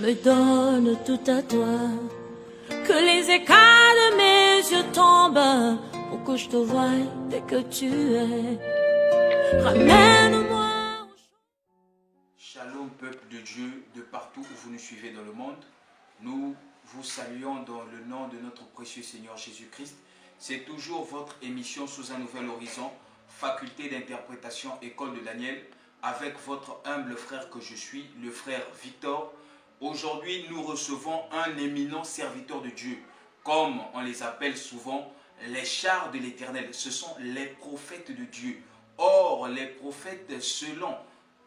me donne tout à toi. Que les écailles de mes yeux tombent pour que je te voie dès que tu es. Ramène-moi. Shalom peuple de Dieu, de partout où vous nous suivez dans le monde. Nous vous saluons dans le nom de notre précieux Seigneur Jésus-Christ. C'est toujours votre émission Sous un nouvel horizon, faculté d'interprétation École de Daniel, avec votre humble frère que je suis, le frère Victor. Aujourd'hui, nous recevons un éminent serviteur de Dieu, comme on les appelle souvent les chars de l'Éternel. Ce sont les prophètes de Dieu. Or, les prophètes, selon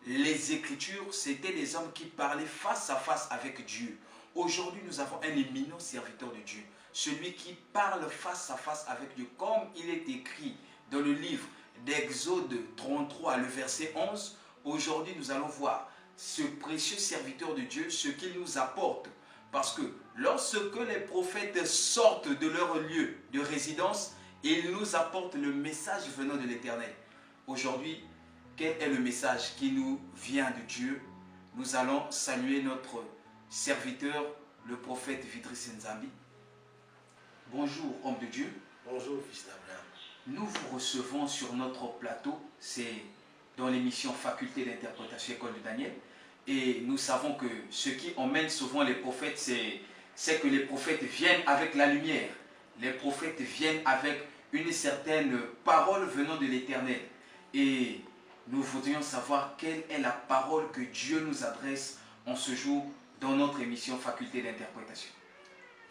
les Écritures, c'étaient des hommes qui parlaient face à face avec Dieu. Aujourd'hui, nous avons un éminent serviteur de Dieu, celui qui parle face à face avec Dieu, comme il est écrit dans le livre d'Exode 33, le verset 11. Aujourd'hui, nous allons voir ce précieux serviteur de Dieu, ce qu'il nous apporte. Parce que lorsque les prophètes sortent de leur lieu de résidence, ils nous apportent le message venant de l'Éternel. Aujourd'hui, quel est le message qui nous vient de Dieu? Nous allons saluer notre serviteur, le prophète Vitris Nzambi. Bonjour, homme de Dieu. Bonjour, fils d'Abraham. Nous vous recevons sur notre plateau, c'est dans l'émission Faculté d'interprétation École de Daniel. Et nous savons que ce qui emmène souvent les prophètes, c'est que les prophètes viennent avec la lumière. Les prophètes viennent avec une certaine parole venant de l'Éternel. Et nous voudrions savoir quelle est la parole que Dieu nous adresse en ce jour dans notre émission Faculté d'interprétation.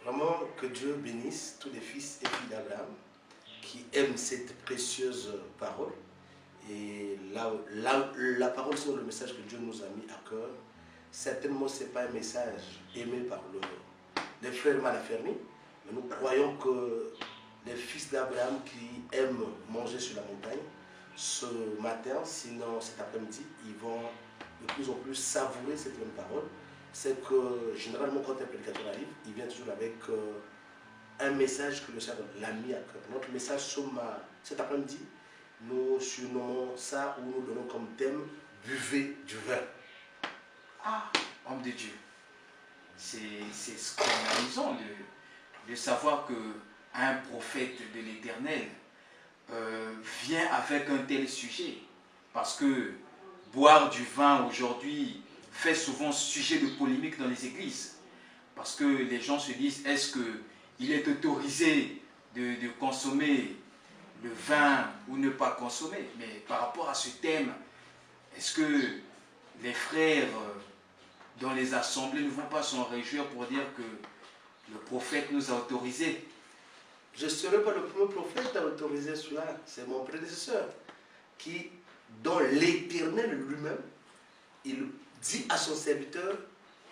Vraiment, que Dieu bénisse tous les fils et filles d'Abraham qui aiment cette précieuse parole. Et la parole sur le message que Dieu nous a mis à cœur, certainement ce n'est pas un message aimé par les frères Malafermi, mais nous croyons que les fils d'Abraham qui aiment manger sur la montagne, ce matin, sinon cet après-midi, ils vont de plus en plus savourer cette même parole. C'est que généralement quand un prédicateur arrive, il vient toujours avec un message que le Seigneur l'a mis à cœur. Notre message cet après-midi, nous surnommons ça, ou nous donnons comme thème « Buvez du vin ». Ah, homme de Dieu, c'est scandalisant de savoir qu'un prophète de l'Éternel vient avec un tel sujet. Parce que boire du vin aujourd'hui fait souvent sujet de polémique dans les églises. Parce que les gens se disent, est-ce qu'il est autorisé de consommer le vin ou ne pas consommer? Mais par rapport à ce thème, est-ce que les frères dans les assemblées ne vont pas s'en réjouir pour dire que le prophète nous a autorisé? Je ne serai pas le premier prophète à autoriser cela. C'est mon prédécesseur qui, dans l'Éternel lui-même, il dit à son serviteur,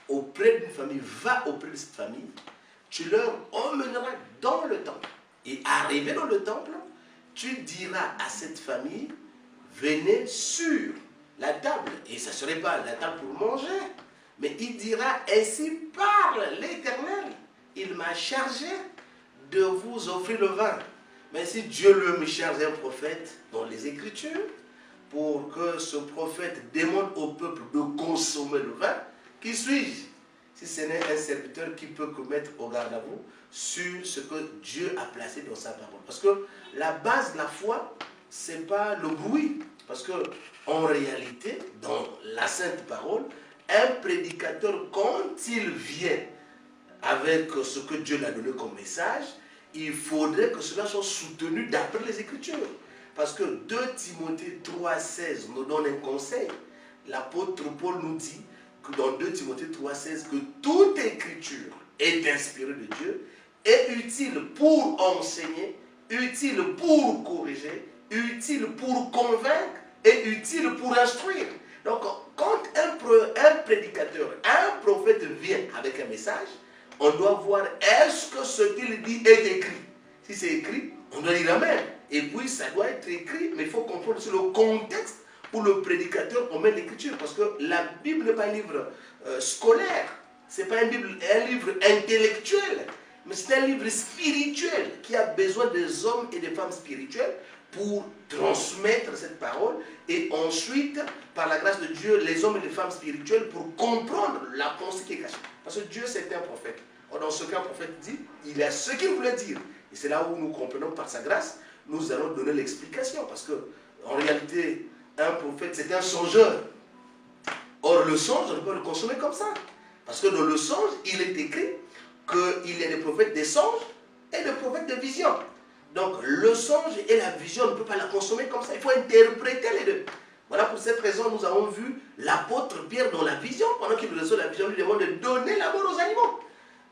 auprès d'une famille, va auprès de cette famille, tu leur emmèneras dans le temple. Et arrivé dans le temple, tu diras à cette famille, venez sur la table. Et ça ne serait pas la table pour manger, mais il dira, ainsi parle l'Éternel. Il m'a chargé de vous offrir le vin. Mais si Dieu lui me charge un prophète dans les Écritures, pour que ce prophète demande au peuple de consommer le vin, qui suis-je si ce n'est un serviteur qui peut commettre au garde à vous sur ce que Dieu a placé dans sa parole? Parce que la base de la foi, ce n'est pas le bruit. Parce que en réalité, dans la sainte parole, un prédicateur, quand il vient avec ce que Dieu l'a donné comme message, il faudrait que cela soit soutenu d'après les Écritures. Parce que 2 Timothée 3,16 nous donne un conseil. L'apôtre Paul nous dit que dans 2 Timothée 3,16 que toute écriture est inspirée de Dieu, est utile pour enseigner, utile pour corriger, utile pour convaincre et utile pour instruire. Donc, quand un prédicateur, un prophète vient avec un message, on doit voir est-ce que ce qu'il dit est écrit. Si c'est écrit, on doit dire amen. Et puis, ça doit être écrit, mais il faut comprendre aussi le contexte où le prédicateur emmène l'écriture. Parce que la Bible n'est pas un livre scolaire, ce n'est pas un livre intellectuel, mais c'est un livre spirituel qui a besoin des hommes et des femmes spirituels pour transmettre cette parole et ensuite, par la grâce de Dieu, les hommes et les femmes spirituels pour comprendre la pensée qui est cachée. Parce que Dieu, c'est un prophète. Or, dans ce qu'un prophète dit, il a ce qu'il voulait dire. Et c'est là où nous comprenons par sa grâce, nous allons donner l'explication. Parce que, en réalité, un prophète, c'est un songeur. Or, le songe, on ne peut pas le consommer comme ça. Parce que dans le songe, il est écrit qu'il y a des prophètes des songes et des prophètes de vision. Donc, le songe et la vision, on ne peut pas la consommer comme ça. Il faut interpréter les deux. Voilà pour cette raison, nous avons vu l'apôtre Pierre dans la vision. Pendant qu'il reçoit la vision, lui demande de donner la mort aux animaux.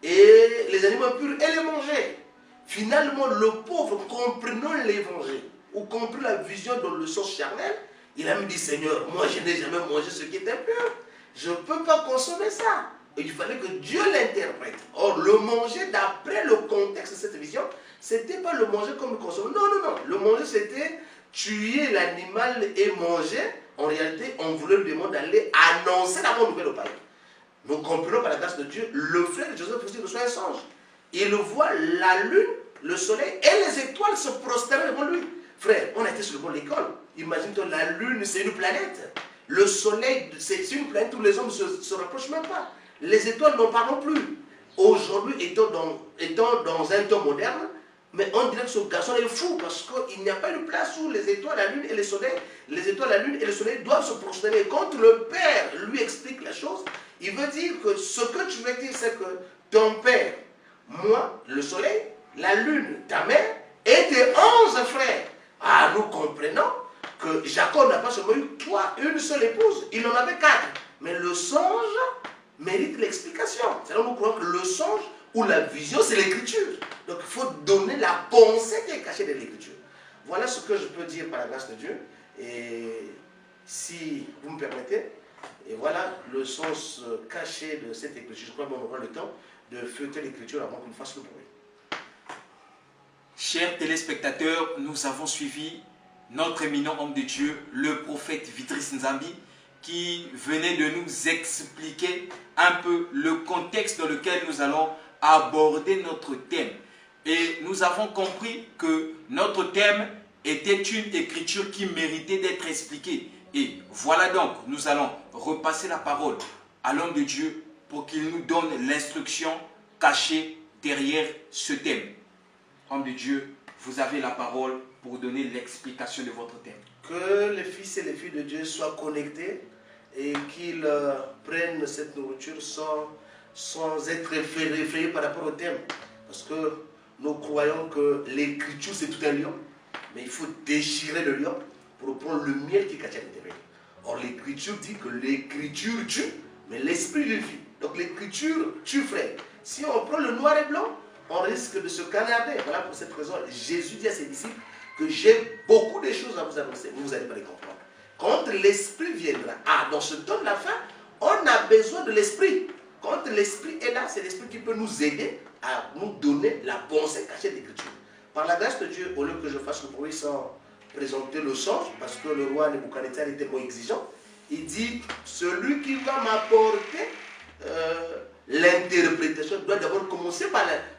Et les animaux purs et les manger. Finalement, le pauvre, comprenant l'évangile, ou comprenant la vision dans le sens charnel, il a me dit, Seigneur, moi je n'ai jamais mangé ce qui est impur. Je ne peux pas consommer ça. Et il fallait que Dieu l'interprète. Or, le manger, d'après le contexte de cette vision, ce n'était pas le manger comme le consommer. Non, non, non. Le manger, c'était tuer l'animal et manger. En réalité, on voulait lui demander d'aller annoncer la bonne nouvelle au païen. Nous comprenons par la grâce de Dieu, le frère de Joseph aussi reçoit un songe. Il voit la lune, le soleil et les étoiles se prosterner devant lui. Frère, on a été sur le bord de l'école. Imagine-toi, la lune, c'est une planète. Le soleil, c'est une planète où les hommes ne se rapprochent même pas. Les étoiles n'en parlons plus. Aujourd'hui, étant dans un temps moderne, mais on dirait que ce garçon est fou parce qu'il n'y a pas une place où les étoiles, la lune et le soleil, les étoiles, la lune et le soleil doivent se prosterner. Quand le Père lui explique la chose, il veut dire que ce que tu veux dire, c'est que ton Père, moi, le soleil, la lune, ta mère, et tes 11 frères. Ah, nous comprenons que Jacob n'a pas seulement eu toi, une seule épouse, il en avait 4. Mais le songe mérite l'explication. C'est là où nous croyons que le songe ou la vision, c'est l'écriture. Donc il faut donner la pensée qui est cachée dans l'écriture. Voilà ce que je peux dire par la grâce de Dieu. Et si vous me permettez, et voilà le sens caché de cette écriture. Je crois qu'on aura le temps de feuilleter l'écriture avant qu'on fasse le bruit. Chers téléspectateurs, nous avons suivi notre éminent homme de Dieu, le prophète Vitris Nzambi, qui venait de nous expliquer un peu le contexte dans lequel nous allons aborder notre thème. Et nous avons compris que notre thème était une écriture qui méritait d'être expliquée. Et voilà donc, nous allons repasser la parole à l'homme de Dieu pour qu'il nous donne l'instruction cachée derrière ce thème. Homme de Dieu, vous avez la parole pour donner l'explication de votre thème. Que les fils et les filles de Dieu soient connectés et qu'ils prennent cette nourriture sans être effrayés par rapport au thème. Parce que nous croyons que l'écriture c'est tout un lion, mais il faut déchirer le lion pour prendre le miel qui est caché à l'intérieur. Or l'écriture dit que l'écriture tue, mais l'esprit vivifie. Donc l'écriture tue, frère. Si on prend le noir et blanc, on risque de se canarder. Voilà pour cette raison, Jésus dit à ses disciples que j'ai beaucoup de choses à vous annoncer, mais vous n'allez pas les comprendre. Quand l'esprit viendra, dans ce temps de la fin, on a besoin de l'esprit. Quand l'esprit est là, c'est l'esprit qui peut nous aider à nous donner la pensée cachée de l'écriture. Par la grâce de Dieu, au lieu que je fasse le bruit sans présenter le songe, parce que le roi Nebuchadnezzar était moins exigeant, il dit, celui qui va m'apporter l'interprétation doit d'abord commencer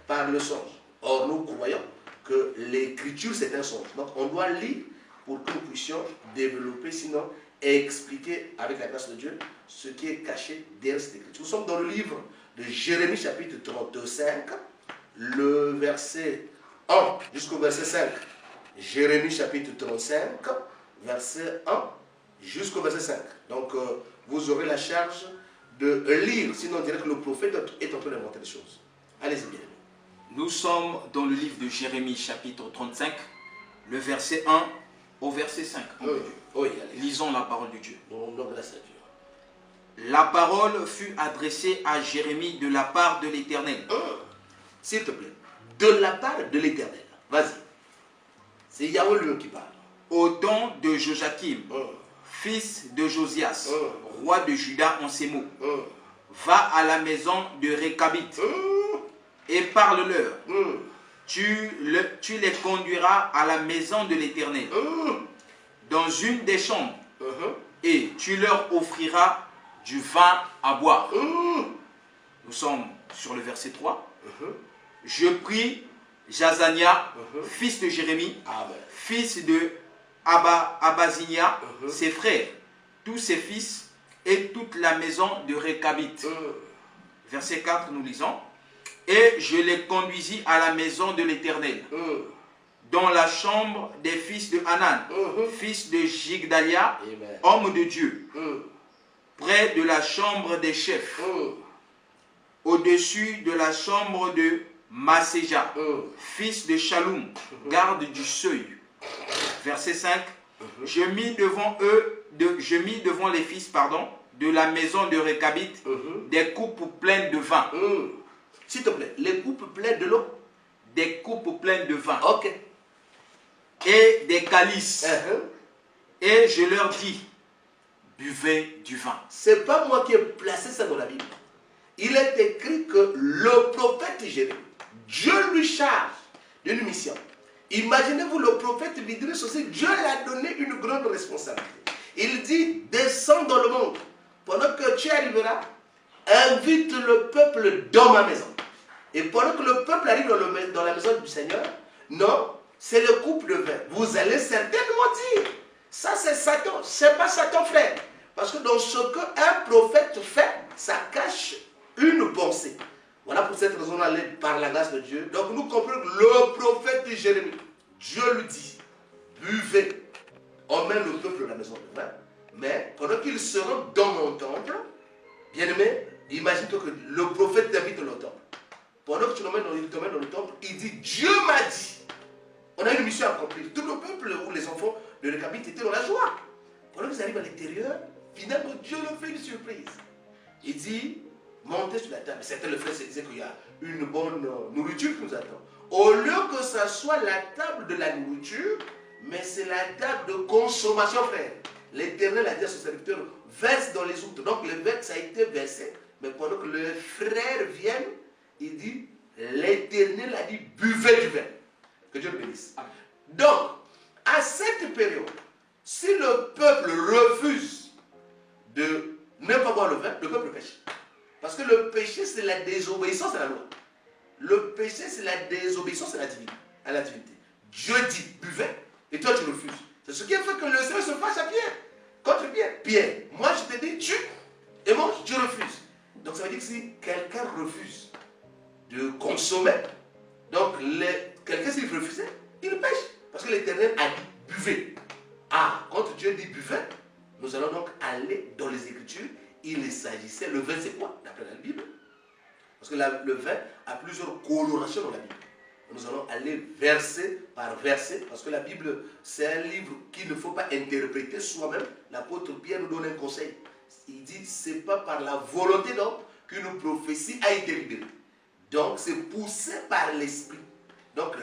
par le songe. Or, nous croyons que l'écriture, c'est un songe. Donc, on doit lire pour que nous puissions développer, sinon expliquer avec la grâce de Dieu ce qui est caché derrière cette écriture. Nous sommes dans le livre de Jérémie, chapitre 35, le verset 1 jusqu'au verset 5. Jérémie, chapitre 35, verset 1 jusqu'au verset 5. Donc, vous aurez la charge de lire, sinon on dirait que le prophète est en train d'inventer des choses. Allez-y bien. Nous sommes dans le livre de Jérémie, chapitre 35, le verset 1 au verset 5. Oui, lisons la parole de Dieu. Grâce à Dieu. La parole fut adressée à Jérémie de la part de l'Éternel. S'il te plaît, de la part de l'Éternel. Vas-y. C'est Yahweh lui qui parle. Au temps de Joachim, fils de Josias, roi de Juda, en ces mots. Va à la maison de Réchabite et parle-leur. Tu les conduiras à la maison de l'Éternel, dans une des chambres, et tu leur offriras du vin à boire. Nous sommes sur le verset 3. Je prie Jazania, fils de Jérémie, fils de Abazinia, ses frères, tous ses fils et toute la maison de Récabite. Verset 4, nous lisons. Et je les conduisis à la maison de l'Éternel, dans la chambre des fils de Hanan, fils de Jigdalia, homme de Dieu, près de la chambre des chefs, au-dessus de la chambre de Maséja, fils de Shaloum, garde du seuil. Verset 5. Je mis devant les fils, de la maison de Récabite, des coupes pleines de vin. S'il te plaît, les coupes pleines de l'eau. Des coupes pleines de vin. Ok. Et des calices. Et je leur dis, buvez du vin. C'est pas moi qui ai placé ça dans la Bible. Il est écrit que le prophète Jérémie, Dieu lui charge d'une mission. Imaginez-vous, le prophète lui dit ceci, Dieu l'a donné une grande responsabilité. Il dit, descends dans le monde. Pendant que tu arriveras, invite le peuple dans ma maison. Et pendant que le peuple arrive dans la maison du Seigneur, non, c'est le couple de vin. Vous allez certainement dire, ça c'est Satan, c'est pas Satan frère. Parce que dans ce qu'un prophète fait, ça cache une pensée. Voilà pour cette raison, on allait par la grâce de Dieu. Donc nous comprenons que le prophète Jérémie, Dieu lui dit, buvez, emmène le peuple à la maison de vin. Mais pendant qu'ils seront dans mon temple, bien aimé, imagine-toi que le prophète t'invite dans le temple. Pendant que tu l'emmènes dans le temple, il dit, Dieu m'a dit, on a une mission à accomplir. Tout le peuple ou les enfants de Récabite étaient dans la joie. Pendant qu'ils arrivent à l'intérieur, finalement Dieu leur fait une surprise. Il dit, montez sur la table. Certains le frères se disaient qu'il y a une bonne nourriture qui nous attend. Au lieu que ce soit la table de la nourriture, mais c'est la table de consommation, frère. L'Éternel a dit à son serviteur, verse dans les outres. Donc le verre, ça a été versé. Mais pendant que les frères viennent, il dit, l'Éternel a dit, buvez du vin. Que Dieu le bénisse. Donc, à cette période, si le peuple refuse de ne pas boire le vin, le peuple pêche. Parce que le péché, c'est la désobéissance à la loi. Le péché, c'est la désobéissance à la divinité. Dieu dit, buvez, et toi tu refuses. C'est ce qui a fait que le Seigneur se fâche à Pierre. Contre Pierre. Pierre, moi je te dis, tue, et mange, tu refuses. Donc ça veut dire que si quelqu'un refuse de consommer, donc quelqu'un s'il refusait, il pêche. Parce que l'Éternel a dit, buvez. Ah, quand Dieu dit buvez, nous allons donc aller dans les Écritures. Il s'agissait, le vin c'est quoi d'après la Bible? Parce que le vin a plusieurs colorations dans la Bible. Nous allons aller verset par verset, parce que la Bible c'est un livre qu'il ne faut pas interpréter soi-même. L'apôtre Pierre nous donne un conseil. Il dit, c'est pas par la volonté d'homme qu'une prophétie a été libérée. Donc c'est poussé par l'esprit. Donc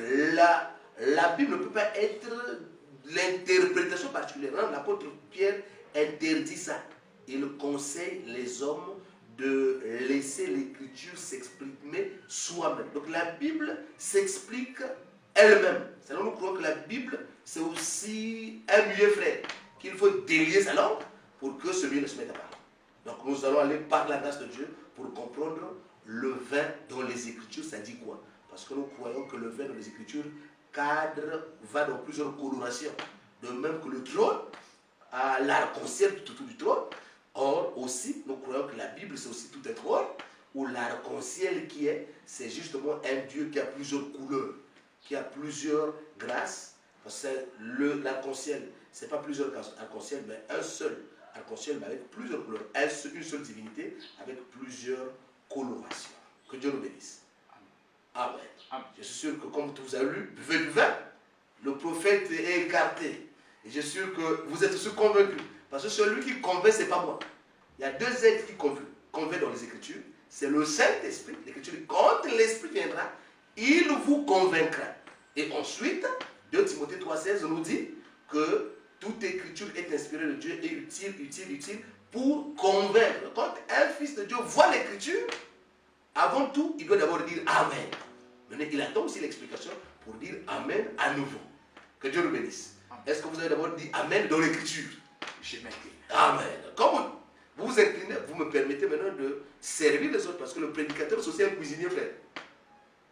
la Bible ne peut pas être l'interprétation particulière. L'apôtre Pierre interdit ça. Il conseille les hommes de laisser l'écriture s'exprimer soi-même. Donc la Bible s'explique elle-même. Nous croyons que la Bible, c'est aussi un muet frère, qu'il faut délier sa langue pour que celui ne se mette à parler. Donc nous allons aller par la grâce de Dieu pour comprendre le vin dans les Écritures, ça dit quoi? Parce que nous croyons que le vin dans les Écritures va dans plusieurs colorations. De même que le trône, à l'arc-en-ciel tout autour du trône. Or aussi, nous croyons que la Bible c'est aussi tout un trône, où l'arc-en-ciel qui est, c'est justement un Dieu qui a plusieurs couleurs, qui a plusieurs grâces. Parce que l'arc-en-ciel, ce n'est pas plusieurs arc-en-ciel, mais un seul arc-en-ciel, mais avec plusieurs couleurs. Une seule divinité, avec plusieurs colorations. Que Dieu nous bénisse. Amen. Amen. Je suis sûr que comme vous avez lu, buvez du vin, le prophète est écarté. Et je suis sûr que vous êtes tous convaincus. Parce que celui qui convainc, ce n'est pas moi. Il y a deux êtres qui convainquent dans les Écritures. C'est le Saint-Esprit. L'Écriture, quand l'Esprit viendra, il vous convaincra. Et ensuite, 2 Timothée 3,16 nous dit que toute Écriture est inspirée de Dieu et utile pour convaincre. Quand un fils de Dieu voit l'Écriture, avant tout, il doit d'abord dire Amen. Maintenant, il attend aussi l'explication pour dire Amen à nouveau. Que Dieu nous bénisse. Est-ce que vous avez d'abord dit Amen dans l'Écriture? Amen. Comme vous vous inclinez, vous me permettez maintenant de servir les autres, parce que le prédicateur c'est aussi un cuisinier, frère.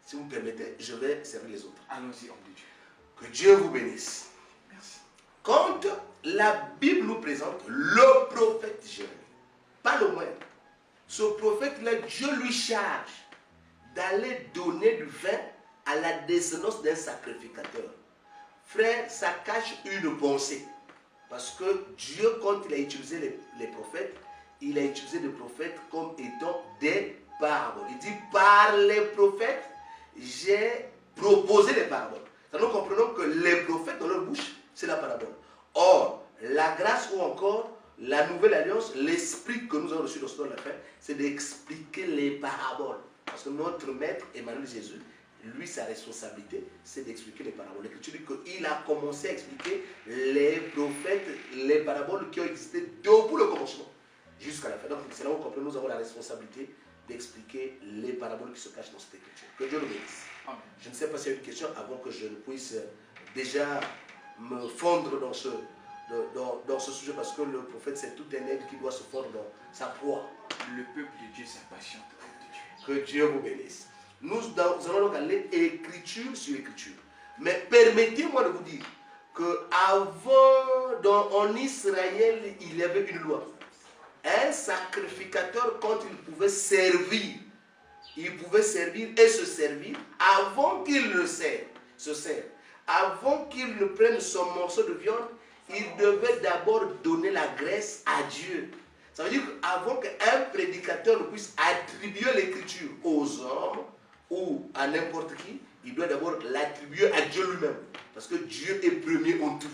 Si vous me permettez, je vais servir les autres. Allons-y, homme de Dieu. Que Dieu vous bénisse. Merci. quand la Bible nous présente le prophète Jérémie, pas le moindre, ce prophète-là, Dieu lui charge d'aller donner du vin à la descendance d'un sacrificateur. Frère, ça cache une pensée. Parce que Dieu, quand il a utilisé les prophètes, il a utilisé les prophètes comme étant des paraboles. Il dit, par les prophètes, j'ai proposé les paraboles. Nous comprenons que les prophètes, dans leur bouche, c'est la parabole. Or, la grâce ou encore la nouvelle alliance, l'esprit que nous avons reçu dans la fin, c'est d'expliquer les paraboles. Parce que notre maître, Emmanuel Jésus, lui, sa responsabilité, c'est d'expliquer les paraboles. L'Écriture dit qu'il a commencé à expliquer les prophètes, les paraboles qui ont existé depuis le commencement jusqu'à la fin. Donc, c'est là où on comprend, nous avons la responsabilité d'expliquer les paraboles qui se cachent dans cette Écriture. Que Dieu nous bénisse. Je ne sais pas s'il y a une question avant que je ne puisse déjà me fondre dans ce sujet, parce que le prophète, c'est tout un aigle qui doit se fondre dans sa proie. Le peuple de Dieu s'impatiente de Que Dieu. Dieu vous bénisse. Nous allons donc aller écriture sur écriture. Mais permettez-moi de vous dire qu'avant, en Israël, il y avait une loi. Un sacrificateur, quand il pouvait servir et se servir avant qu'il ne se serve. Avant qu'il ne prenne son morceau de viande, il devait d'abord donner la graisse à Dieu. Ça veut dire qu'avant qu'un prédicateur puisse attribuer l'écriture aux hommes ou à n'importe qui, il doit d'abord l'attribuer à Dieu lui-même. Parce que Dieu est premier en tout.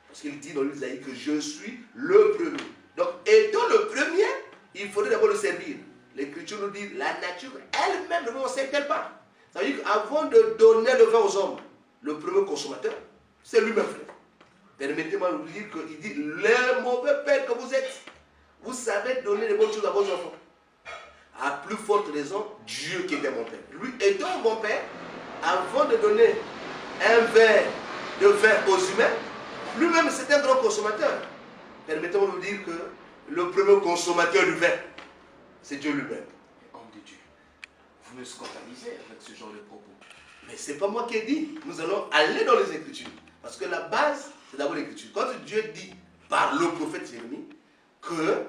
Parce qu'il dit dans l'Isaïe que je suis le premier. Donc, étant le premier, il faudrait d'abord le servir. L'Écriture nous dit, la nature elle-même ne sert-elle pas. Ça veut dire qu'avant de donner le vin aux hommes, le premier consommateur, c'est lui-même, frère. Permettez-moi de vous dire qu'il dit, le mauvais père que vous êtes, vous savez donner les bonnes choses à vos enfants. À plus forte raison, Dieu qui était mon père. Lui étant mon père, avant de donner un verre de vin aux humains, lui-même c'était un grand consommateur. Permettez-moi de vous dire que le premier consommateur du vin, c'est Dieu lui-même. Homme de Dieu, vous me scandalisez avec ce genre de propos. Mais ce n'est pas moi qui ai dit. Nous allons aller dans les Écritures. Parce que la base, c'est d'abord l'Écriture. Quand Dieu dit par le prophète Jérémie que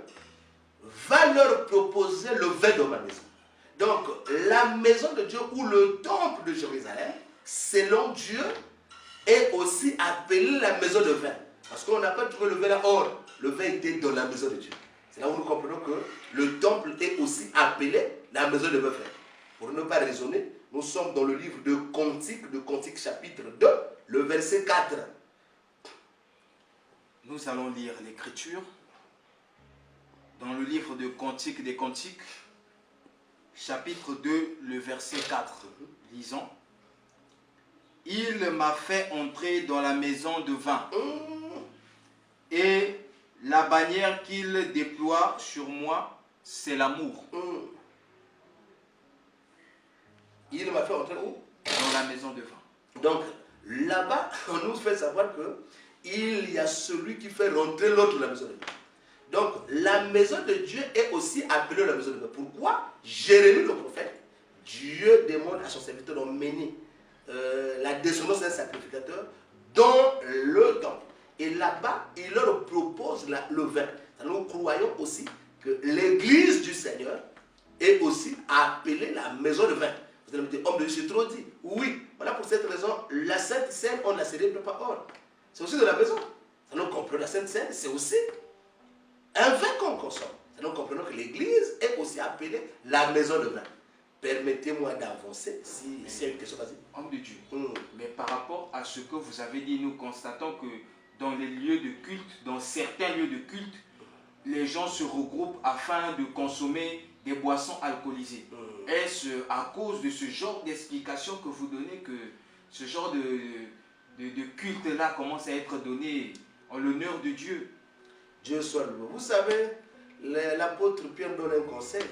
va leur proposer le vin de ma maison. Donc, la maison de Dieu ou le temple de Jérusalem, selon Dieu, est aussi appelé la maison de vin. Parce qu'on n'a pas trouvé le vin là. Or, le vin était dans la maison de Dieu. C'est là où nous comprenons que le temple est aussi appelé la maison de vin. Pour ne pas raisonner, nous sommes dans le livre de Cantique chapitre 2, le verset 4. Nous allons lire l'Écriture dans le livre de Cantique des Cantiques, chapitre 2, le verset 4. Lisons. Il m'a fait entrer dans la maison de vin, et la bannière qu'il déploie sur moi, c'est l'amour. Il m'a fait entrer où? Dans la maison de vin. Donc, là-bas, on nous fait savoir qu'il y a celui qui fait rentrer l'autre dans la maison de Dieu. Donc, la maison de Dieu est aussi appelée la maison de Dieu. Pourquoi? Jérémie le prophète, Dieu demande à son serviteur d'emmener la descendance d'un sacrificateur dans le temple. Et là-bas, il leur propose le vin. Nous croyons aussi que l'église du Seigneur est aussi appelée la maison de vin. Vous allez me dire, homme de Dieu, c'est trop dit. Oui, voilà pour cette raison, la Sainte Seine, on ne la célèbre pas. Or, c'est aussi de la maison. Ça nous comprenons, la Sainte Seine, c'est aussi un vin qu'on consomme. Ça nous comprenons que l'église est aussi appelée la maison de vin. Permettez-moi d'avancer, s'il y a une question, vas-y. Homme de Dieu, mais par rapport à ce que vous avez dit, nous constatons que dans les lieux de culte, dans certains lieux de culte, les gens se regroupent afin de consommer des boissons alcoolisées. Est-ce à cause de ce genre d'explication que vous donnez que ce genre de culte-là commence à être donné en l'honneur de Dieu? Dieu soit loué. Vous savez, l'apôtre Pierre donne un conseil.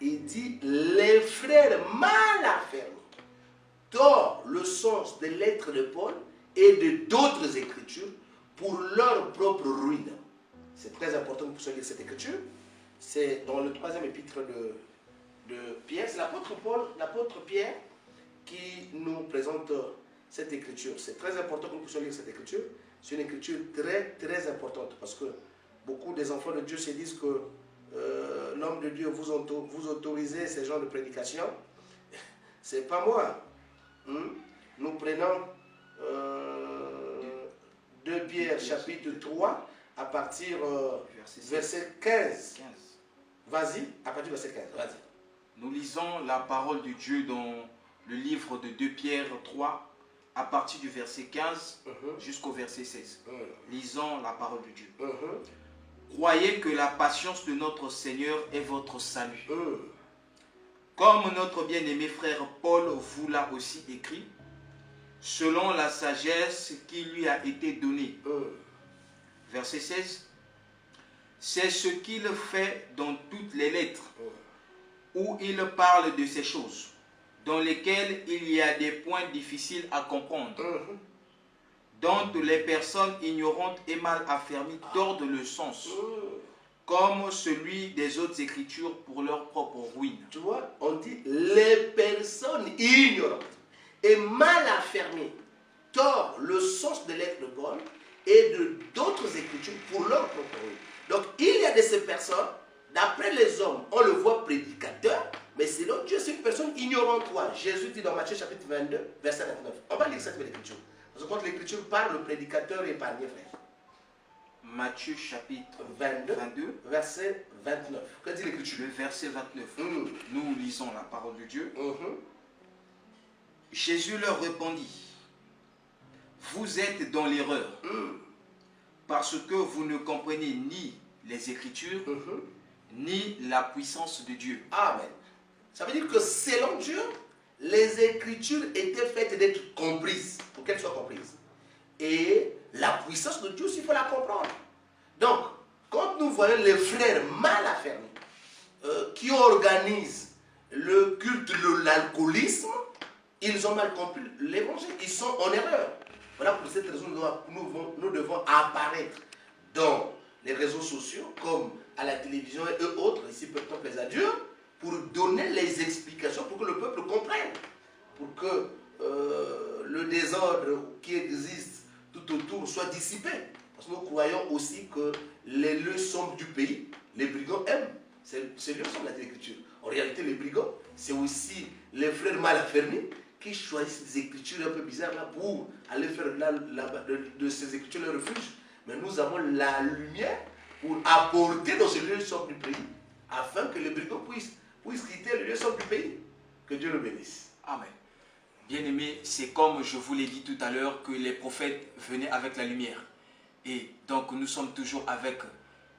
Il dit, les frères mal affermis tordent le sens des lettres de Paul et de d'autres écritures pour leur propre ruine. C'est très important pour ceux qui cette écriture. C'est dans le 3e épître de Pierre. C'est l'apôtre Pierre qui nous présente cette écriture. C'est très important que nous puissions lire cette écriture. C'est une écriture très, très importante parce que beaucoup des enfants de Dieu se disent que l'homme de Dieu vous autorisez ces genres de prédication. C'est pas moi. Nous prenons 2 Pierre chapitre 3 à partir verset 15. Vas-y, à partir du verset 15. Vas-y. Nous lisons la parole de Dieu dans le livre de 2 Pierre 3 à partir du verset 15 jusqu'au verset 16. Lisons la parole de Dieu. Croyez que la patience de notre Seigneur est votre salut. Comme notre bien-aimé frère Paul vous l'a aussi écrit, selon la sagesse qui lui a été donnée. Verset 16. C'est ce qu'il fait dans toutes les lettres, où il parle de ces choses, dans lesquelles il y a des points difficiles à comprendre, dont les personnes ignorantes et mal affermies tordent le sens, comme celui des autres écritures pour leur propre ruine. Tu vois, on dit les personnes ignorantes et mal affermées tordent le sens de l'être de Paul et de d'autres écritures pour leur propre ruine. Donc, il y a de ces personnes, d'après les hommes, on le voit prédicateur, mais selon Dieu, c'est une personne ignorante. Quoi. Jésus dit dans Matthieu chapitre 22, verset 29. On va lire cette belle écriture. Parce que quand l'écriture parle, le prédicateur est épargné, frère. Matthieu chapitre 22, verset 29. Que dit l'écriture? Le verset 29. Nous lisons la parole de Dieu. Jésus leur répondit, vous êtes dans l'erreur, parce que vous ne comprenez ni les Écritures, ni la puissance de Dieu. Amen. Ça veut dire que selon Dieu, les Écritures étaient faites d'être comprises, pour qu'elles soient comprises. Et la puissance de Dieu aussi, il faut la comprendre. Donc, quand nous voyons les frères mal affermés, qui organisent le culte de l'alcoolisme, ils ont mal compris l'évangile, ils sont en erreur. Voilà pour cette raison nous devons apparaître dans les réseaux sociaux, comme à la télévision et autres, ici peut-on plaise à Dieu, pour donner les explications, pour que le peuple comprenne, pour que le désordre qui existe tout autour soit dissipé. Parce que nous croyons aussi que les lieux sombres du pays, les brigands aiment. C'est lieux sombres, la Écriture. En réalité, les brigands, c'est aussi les frères mal affermés qui choisissent des écritures un peu bizarres là pour aller faire de ces écritures leur refuge. Mais nous avons la lumière pour apporter dans ce lieu sombre du pays, afin que les brigands puissent quitter le lieu sombre du pays. Que Dieu le bénisse. Amen. Bien-aimés, c'est comme je vous l'ai dit tout à l'heure que les prophètes venaient avec la lumière. Et donc nous sommes toujours avec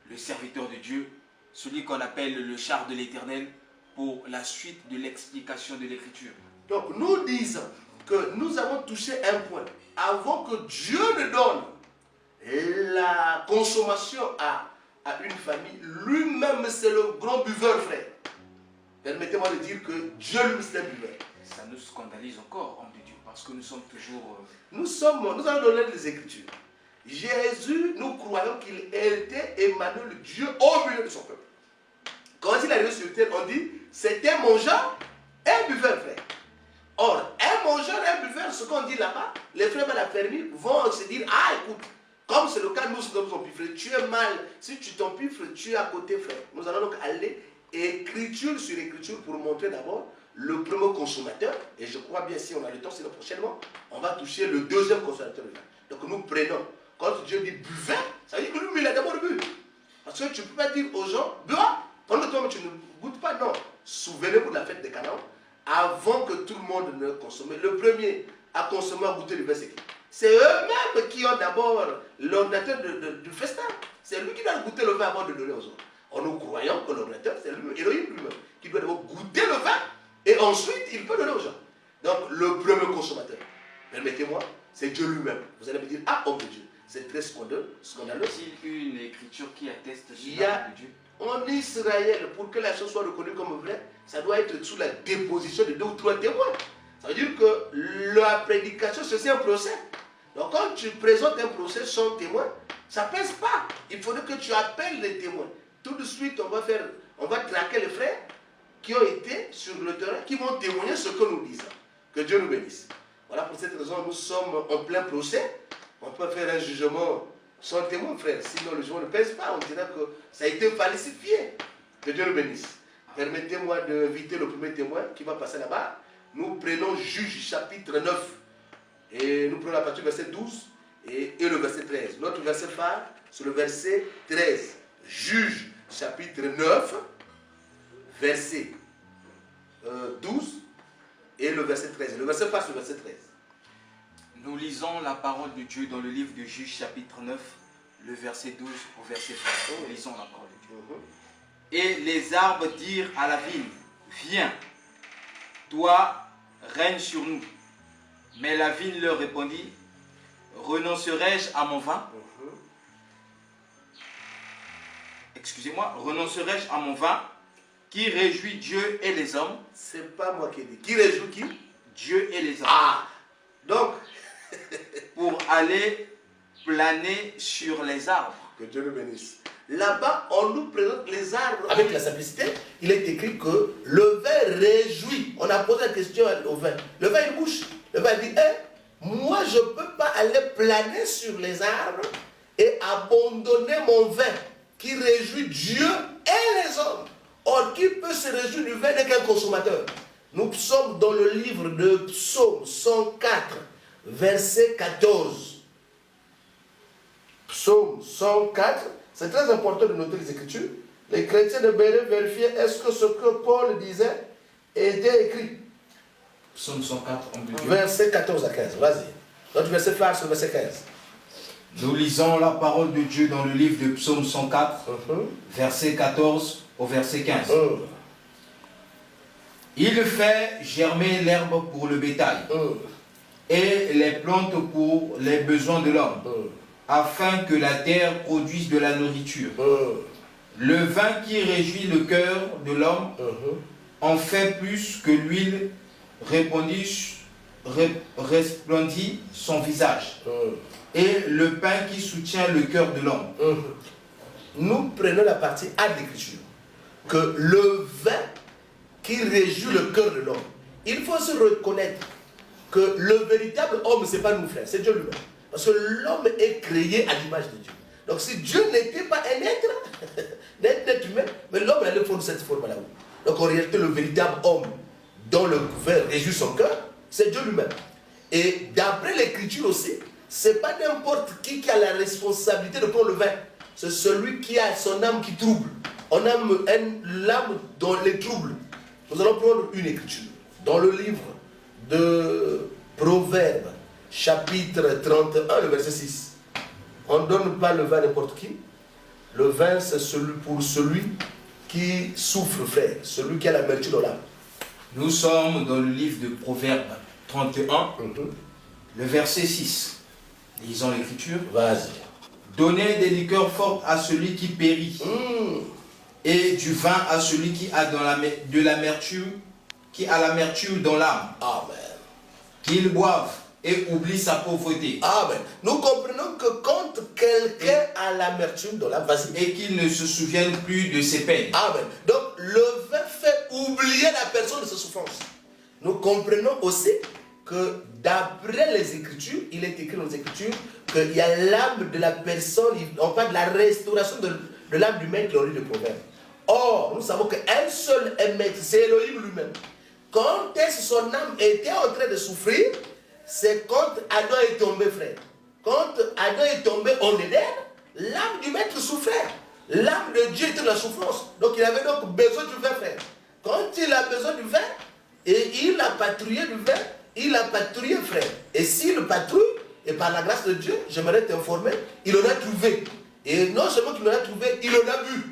le serviteur de Dieu, celui qu'on appelle le char de l'Éternel, pour la suite de l'explication de l'Écriture. Donc nous disons que nous avons touché un point. Avant que Dieu ne donne la consommation à une famille, lui-même c'est le grand buveur, frère. Permettez-moi de dire que Dieu lui c'est un buveur. Ça nous scandalise encore, homme de Dieu, parce que nous sommes toujours... Nous allons donner les Écritures. Jésus, nous croyons qu'il était Emmanuel, Dieu au milieu de son peuple. Quand il est arrivé sur terre, on dit, c'était un mangeur et un buveur, frère. Or, un mangeur et un buveur, ce qu'on dit là-bas, les frères mal affermis vont se dire, ah écoute, comme c'est le cas, nous sommes empiffrés, tu es mal, si tu t'empiffres, tu es à côté, frère. Nous allons donc aller écriture sur écriture pour montrer d'abord le premier consommateur, et je crois bien si on a le temps, c'est prochainement, on va toucher le deuxième consommateur. Donc nous prenons, quand Dieu dit buvez, ça veut dire que lui, il a d'abord bu. Parce que tu ne peux pas dire aux gens, bois, pendant que toi, tu ne goûtes pas, non. Souvenez-vous de la fête des Canaan, avant que tout le monde ne consomme. Le premier à consommer, à goûter le vin, c'est qui? C'est eux-mêmes qui ont d'abord l'ordinateur du festin. C'est lui qui doit goûter le vin avant de donner aux autres. Or, nous croyons que l'ordinateur, c'est lui-même, Elohim lui-même, qui doit d'abord goûter le vin, et ensuite, il peut donner aux gens. Donc, le premier consommateur, permettez-moi, c'est Dieu lui-même. Vous allez me dire, ah, homme de Dieu, c'est très scandaleux. Est-il une écriture qui atteste sur Il y a, de Dieu? En Israël, pour que la chose soit reconnue comme vraie, ça doit être sous la déposition de 2 ou 3 témoins. Ça veut dire que la prédication, c'est aussi un procès. Donc quand tu présentes un procès sans témoin, ça ne pèse pas. Il faudrait que tu appelles les témoins. Tout de suite, on va traquer les frères qui ont été sur le terrain, qui vont témoigner ce que nous disons. Que Dieu nous bénisse. Voilà pour cette raison, nous sommes en plein procès. On peut faire un jugement sans témoin, frère. Sinon, le jugement ne pèse pas. On dira que ça a été falsifié. Que Dieu le bénisse. Permettez-moi d'inviter le premier témoin qui va passer là-bas. Nous prenons Juge chapitre 9. Et nous prenons la partie du verset 12 et le verset 13. Notre verset phare, c'est le verset 13. Juge chapitre 9, verset 12 et le verset 13. Le verset phare, c'est le verset 13. Nous lisons la parole de Dieu dans le livre de Juge chapitre 9, le verset 12 au verset 13. Nous lisons la parole de Dieu. Et les arbres dirent à la vigne, viens, toi, règne sur nous. Mais la vigne leur répondit, renoncerai-je à mon vin? Excusez-moi, renoncerai-je à mon vin qui réjouit Dieu et les hommes? C'est pas moi qui ai dit. Qui réjouit qui? Dieu et les hommes. Ah! Donc, pour aller planer sur les arbres. Que Dieu le bénisse. Là-bas, on nous présente les arbres avec la simplicité. Il est écrit que le vin réjouit. On a posé la question au vin. Le vin, il bouge. Le vin dit, moi, je ne peux pas aller planer sur les arbres et abandonner mon vin qui réjouit Dieu et les hommes. Or, qui peut se réjouir du vin n'est qu'un consommateur? Nous sommes dans le livre de Psaume 104, verset 14. Psaume 104, c'est très important de noter les Écritures. Les chrétiens de Béret vérifiaient est-ce que ce que Paul disait était écrit. Psaume 104, on peut dire. Verset 14 à 15, vas-y. Notre verset phare, c'est le verset 15. Nous lisons la parole de Dieu dans le livre de Psaume 104, verset 14 au verset 15. Il fait germer l'herbe pour le bétail et les plantes pour les besoins de l'homme, afin que la terre produise de la nourriture. Le vin qui réjouit le cœur de l'homme en fait plus que l'huile resplendit son visage. Et le pain qui soutient le cœur de l'homme. Nous prenons la partie A de l'Écriture. Que le vin qui réjouit le cœur de l'homme. Il faut se reconnaître que le véritable homme, ce n'est pas nous, frères, c'est Dieu lui-même. Parce que l'homme est créé à l'image de Dieu. Donc si Dieu n'était pas un être humain, mais l'homme allait prendre cette forme-là. Donc en réalité, le véritable homme dont le vin réjouit son cœur, c'est Dieu lui-même. Et d'après l'Écriture aussi, ce n'est pas n'importe qui a la responsabilité de prendre le vin. C'est celui qui a son âme qui trouble. On a l'âme dans les troubles. Nous allons prendre une écriture. Dans le livre de Proverbes, chapitre 31, le verset 6. On ne donne pas le vin à n'importe qui. Le vin, c'est pour celui qui souffre, frère. Celui qui a l'amertume dans l'âme. Nous sommes dans le livre de Proverbes 31, le verset 6. Lisons l'écriture. Vas-y. Donnez des liqueurs fortes à celui qui périt, et du vin à celui qui a de l'amertume, qui a l'amertume dans l'âme. Amen. Qu'il boive et oublie sa pauvreté. Amen. Nous comprenons que quand quelqu'un a l'amertume dans l'âme, vas-y. Et qu'il ne se souvienne plus de ses peines. Amen. Donc le vin fait oublier la personne de ses souffrances. Nous comprenons aussi que d'après les Écritures, il est écrit dans les Écritures qu'il y a l'âme de la personne, on parle de la restauration de l'âme du maître dans le livre de Proverbes. Or, nous savons qu'un seul est maître, c'est Elohim lui-même. Quand son âme était en train de souffrir, c'est quand Adam est tombé, frère. Quand Adam est tombé en Éden, l'âme du maître souffrait. L'âme de Dieu était dans la souffrance. Donc il avait donc besoin du vin, frère. Quand il a besoin du vin, et il a patrouillé du vin, il a patrouillé, frère. Et s'il patrouille, et par la grâce de Dieu, j'aimerais t'informer, il en a trouvé. Et non seulement qu'il en a trouvé, il en a bu.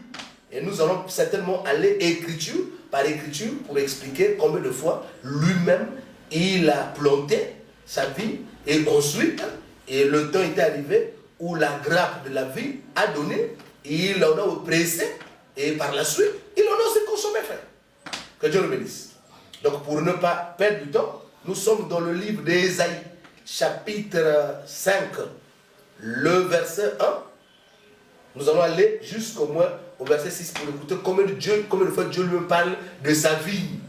Et nous allons certainement aller écriture par écriture pour expliquer combien de fois lui-même il a planté sa vie et ensuite, et le temps est arrivé où la grappe de la vie a donné, il en a pressé et par la suite, il en a aussi consommé, frère. Que Dieu le bénisse. Donc pour ne pas perdre du temps, nous sommes dans le livre d'Ésaïe, chapitre 5, le verset 1. Nous allons aller jusqu'au moins au verset 6 pour écouter combien de fois Dieu lui parle de sa vie.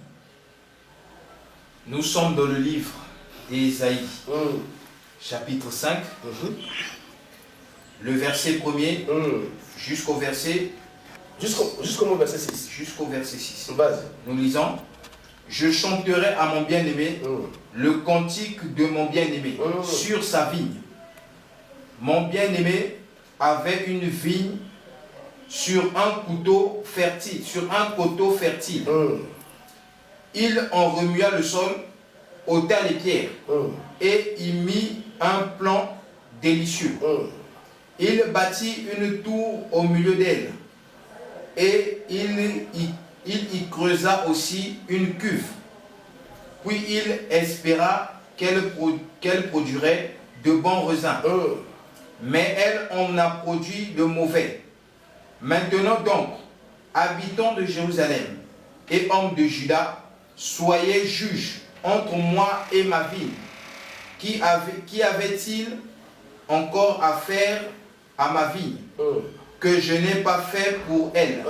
Nous sommes dans le livre d'Ésaïe, chapitre 5, le verset 1er jusqu'au verset... Jusqu'au verset 6. Jusqu'au verset 6. Vas-y. Nous lisons: je chanterai à mon bien-aimé le cantique de mon bien-aimé sur sa vigne. Mon bien-aimé avait une vigne sur un coteau fertile. Il en remua le sol, ôta les pierres et y mit un plan délicieux. Il bâtit une tour au milieu d'elle et il y creusa aussi une cuve. Puis il espéra qu'elle produirait de bons raisins. Mais elle en a produit de mauvais. Maintenant donc, habitants de Jérusalem et hommes de Juda, soyez juges entre moi et ma ville. Qui avait-il encore à faire à ma vigne que je n'ai pas fait pour elle?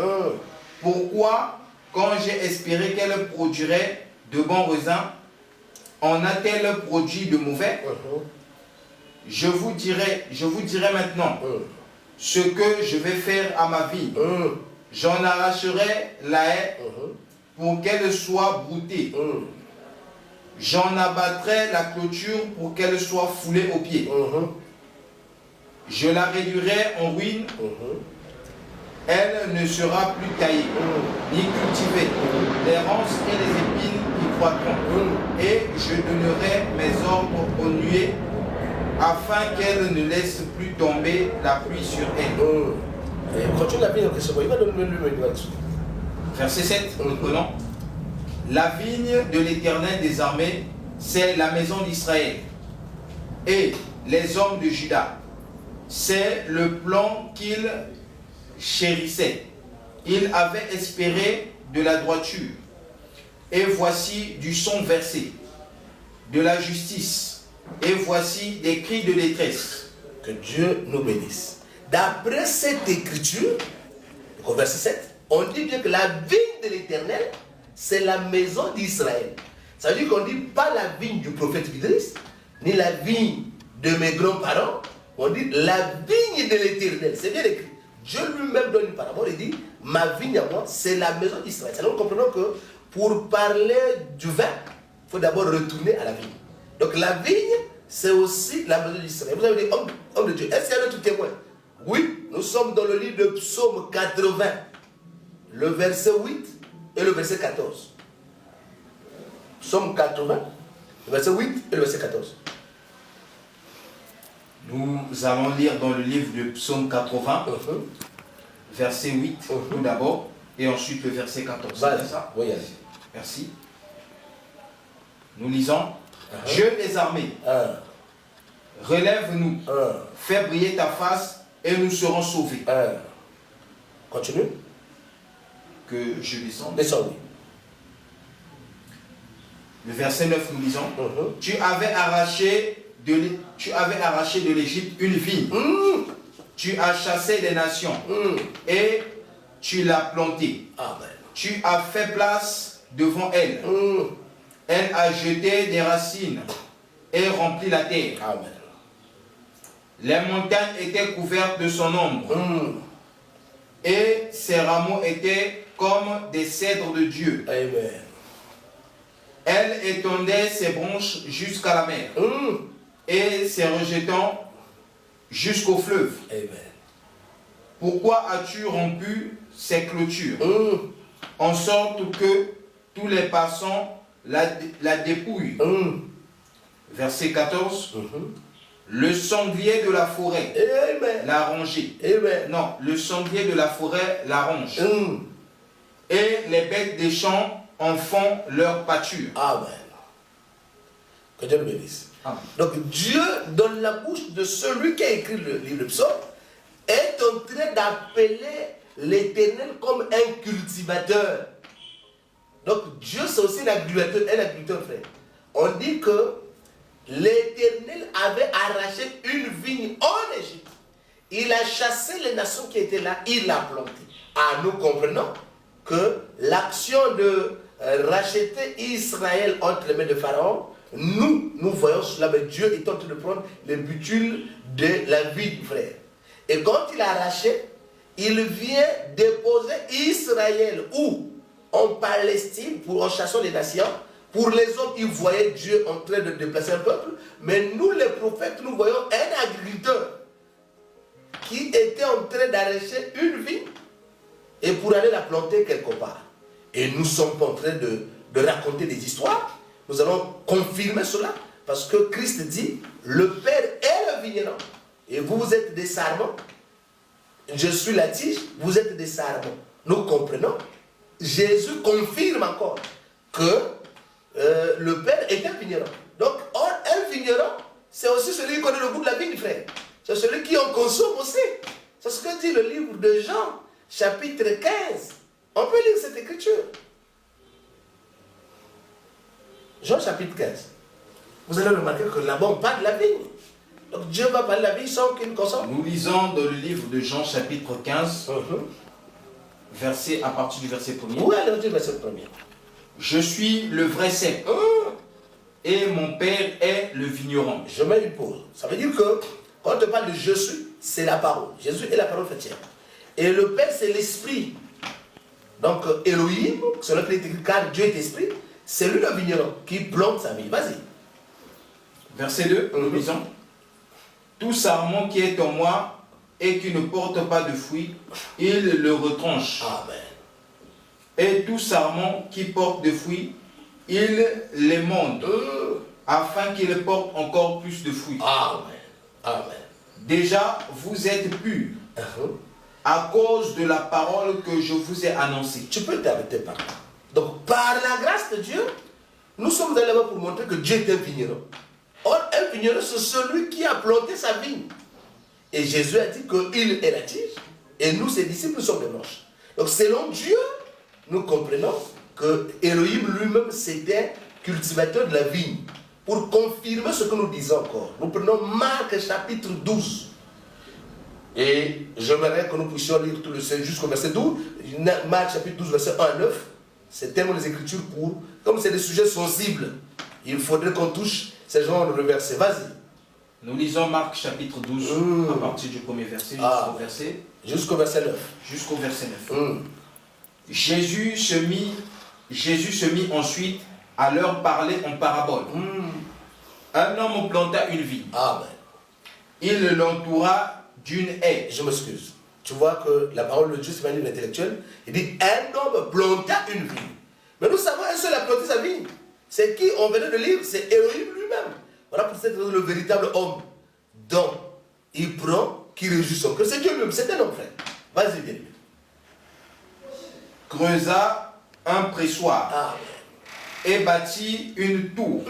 Pourquoi, quand j'ai espéré qu'elle produirait de bons raisins, en a-t-elle produit de mauvais? Je vous dirai maintenant ce que je vais faire à ma vigne. J'en arracherai la haie pour qu'elle soit broutée. J'en abattrai la clôture pour qu'elle soit foulée aux pieds. Je la réduirai en ruine. Elle ne sera plus taillée, ni cultivée. Les ronces et les épines y croîtront. Et je donnerai mes ordres aux nuées, afin qu'elle ne laisse plus tomber la pluie sur elle. Continue la vigne, il va donner le Verset 7, nous prenons. La vigne de l'Éternel des armées, c'est la maison d'Israël. Et les hommes de Juda, c'est le plan qu'il chérissait. Il avait espéré de la droiture. Et voici du son versé, de la justice. Et voici des cris de détresse. Que Dieu nous bénisse. D'après cette écriture, au verset 7, on dit bien que la vigne de l'Éternel, c'est la maison d'Israël. Ça veut dire qu'on ne dit pas la vigne du prophète Idriss, ni la vigne de mes grands-parents. On dit la vigne de l'Éternel. C'est bien écrit. Dieu lui-même donne une parabole et dit, ma vigne à moi, c'est la maison d'Israël. Alors nous comprenons que pour parler du vin, il faut d'abord retourner à la vigne. Donc la vigne, c'est aussi la maison d'Israël. Vous avez dit, homme de Dieu, est-ce qu'il y a d'autres témoins? Oui, nous sommes dans le livre de Psaume 80, le verset 8 et le verset 14. Psaume 80, le verset 8 et le verset 14. Nous allons lire dans le livre de Psaume 80, verset 8 tout d'abord, et ensuite le verset 14. C'est ça? Oui, allez. Merci. Nous lisons. Dieu des armées, relève-nous, fais briller ta face et nous serons sauvés. Continue. Que je descende. Descends, oui. Le verset 9, nous lisons. Tu avais arraché de l'Égypte une vigne. Tu as chassé des nations et tu l'as plantée. Amen. Tu as fait place devant elle. Elle a jeté des racines et rempli la terre. Amen. Les montagnes étaient couvertes de son ombre. Et ses rameaux étaient comme des cèdres de Dieu. Amen. Elle étendait ses branches jusqu'à la mer. Et ses rejetants jusqu'au fleuve. Amen. Pourquoi as-tu rompu ces clôtures en sorte que tous les passants la dépouillent? Verset 14. Le sanglier de la forêt l'a rongé. Non, le sanglier de la forêt la ronge. Et les bêtes des champs en font leur pâture. Amen. Que Dieu le bénisse. Amen. Donc Dieu, dans la bouche de celui qui a écrit le livre de Psaume, est en train d'appeler l'Éternel comme un cultivateur. Donc Dieu, c'est aussi un agriculteur, frère. On dit que l'Éternel avait arraché une vigne en Égypte. Il a chassé les nations qui étaient là, il l'a plantée. Ah, nous comprenons que l'action de racheter Israël entre les mains de Pharaon nous voyons cela, mais Dieu est en train de prendre les butules de la vie du frère. Et quand il a arraché, il vient déposer Israël où? En Palestine, en chassant les nations. Pour les autres, ils voyaient Dieu en train de déplacer un peuple. Mais nous, les prophètes, nous voyons un agriculteur qui était en train d'arracher une vigne et pour aller la planter quelque part. Et nous sommes en train de raconter des histoires. Nous allons confirmer cela parce que Christ dit, le Père est le vigneron et vous êtes des sarments. Je suis la tige, vous êtes des sarments. Nous comprenons. Jésus confirme encore que le Père est un vigneron. Donc, un vigneron, c'est aussi celui qui connaît le goût de la vigne, frère. C'est celui qui en consomme aussi. C'est ce que dit le livre de Jean, chapitre 15. On peut lire cette écriture. Jean chapitre 15. Vous allez remarquer que là-bas, on parle de la vigne. Donc, Dieu va parler de la vigne sans qu'il consomme. Nous lisons dans le livre de Jean, chapitre 15, verset, à partir du verset 1er. Oui, allez, du verset 1er. Je suis le vrai cep, et mon Père est le vigneron. Je mets une pause. Ça veut dire que, quand on te parle de je suis, c'est la parole. Jésus est la parole faite. Et le Père, c'est l'esprit. Donc, Elohim, c'est le qui est écrit, car Dieu est esprit, c'est lui le vigneron qui plante sa vie. Vas-y. Verset 2, nous lisons. Tout sarment qui est en moi et qui ne porte pas de fruits, il le retranche. Amen. Et tout sarment qui porte de fruits, il l'émonde, afin qu'il porte encore plus de fruits. Amen. Amen. Déjà, vous êtes purs, à cause de la parole que je vous ai annoncée. Tu peux t'arrêter par là. Donc, par la grâce de Dieu, nous sommes allés là-bas pour montrer que Dieu est un vigneron. Or, un vigneron, c'est celui qui a planté sa vigne. Et Jésus a dit qu'il est la tige, et nous, ses disciples, nous sommes les branches. Donc, selon Dieu, nous comprenons que Elohim lui-même, c'était cultivateur de la vigne. Pour confirmer ce que nous disons encore, nous prenons Marc chapitre 12. Et j'aimerais que nous puissions lire tout le jusqu'au verset 12. Marc chapitre 12, verset 1 à 9. C'est tellement les Écritures pour... Comme c'est des sujets sensibles, il faudrait qu'on touche ces genres de versets. Vas-y. Nous lisons Marc chapitre 12, à partir du premier verset jusqu'au verset 9. Jusqu'au verset 9. Jésus se mit ensuite à leur parler en parabole. Un homme planta une vigne. Amen. Il l'entoura d'une haie. Je m'excuse. Tu vois que la parole de Dieu, c'est pas un livre intellectuel. Il dit, un homme planta une vigne. Mais nous savons, un seul a planté sa vigne. C'est qui on venait de lire, c'est Elohim lui-même. Voilà pour cette raison le véritable homme. Donc, il prend, qui réjouit son cœur. C'est Dieu lui-même, c'est un homme, frère. Vas-y, bien. Creusa un pressoir et bâtit une tour.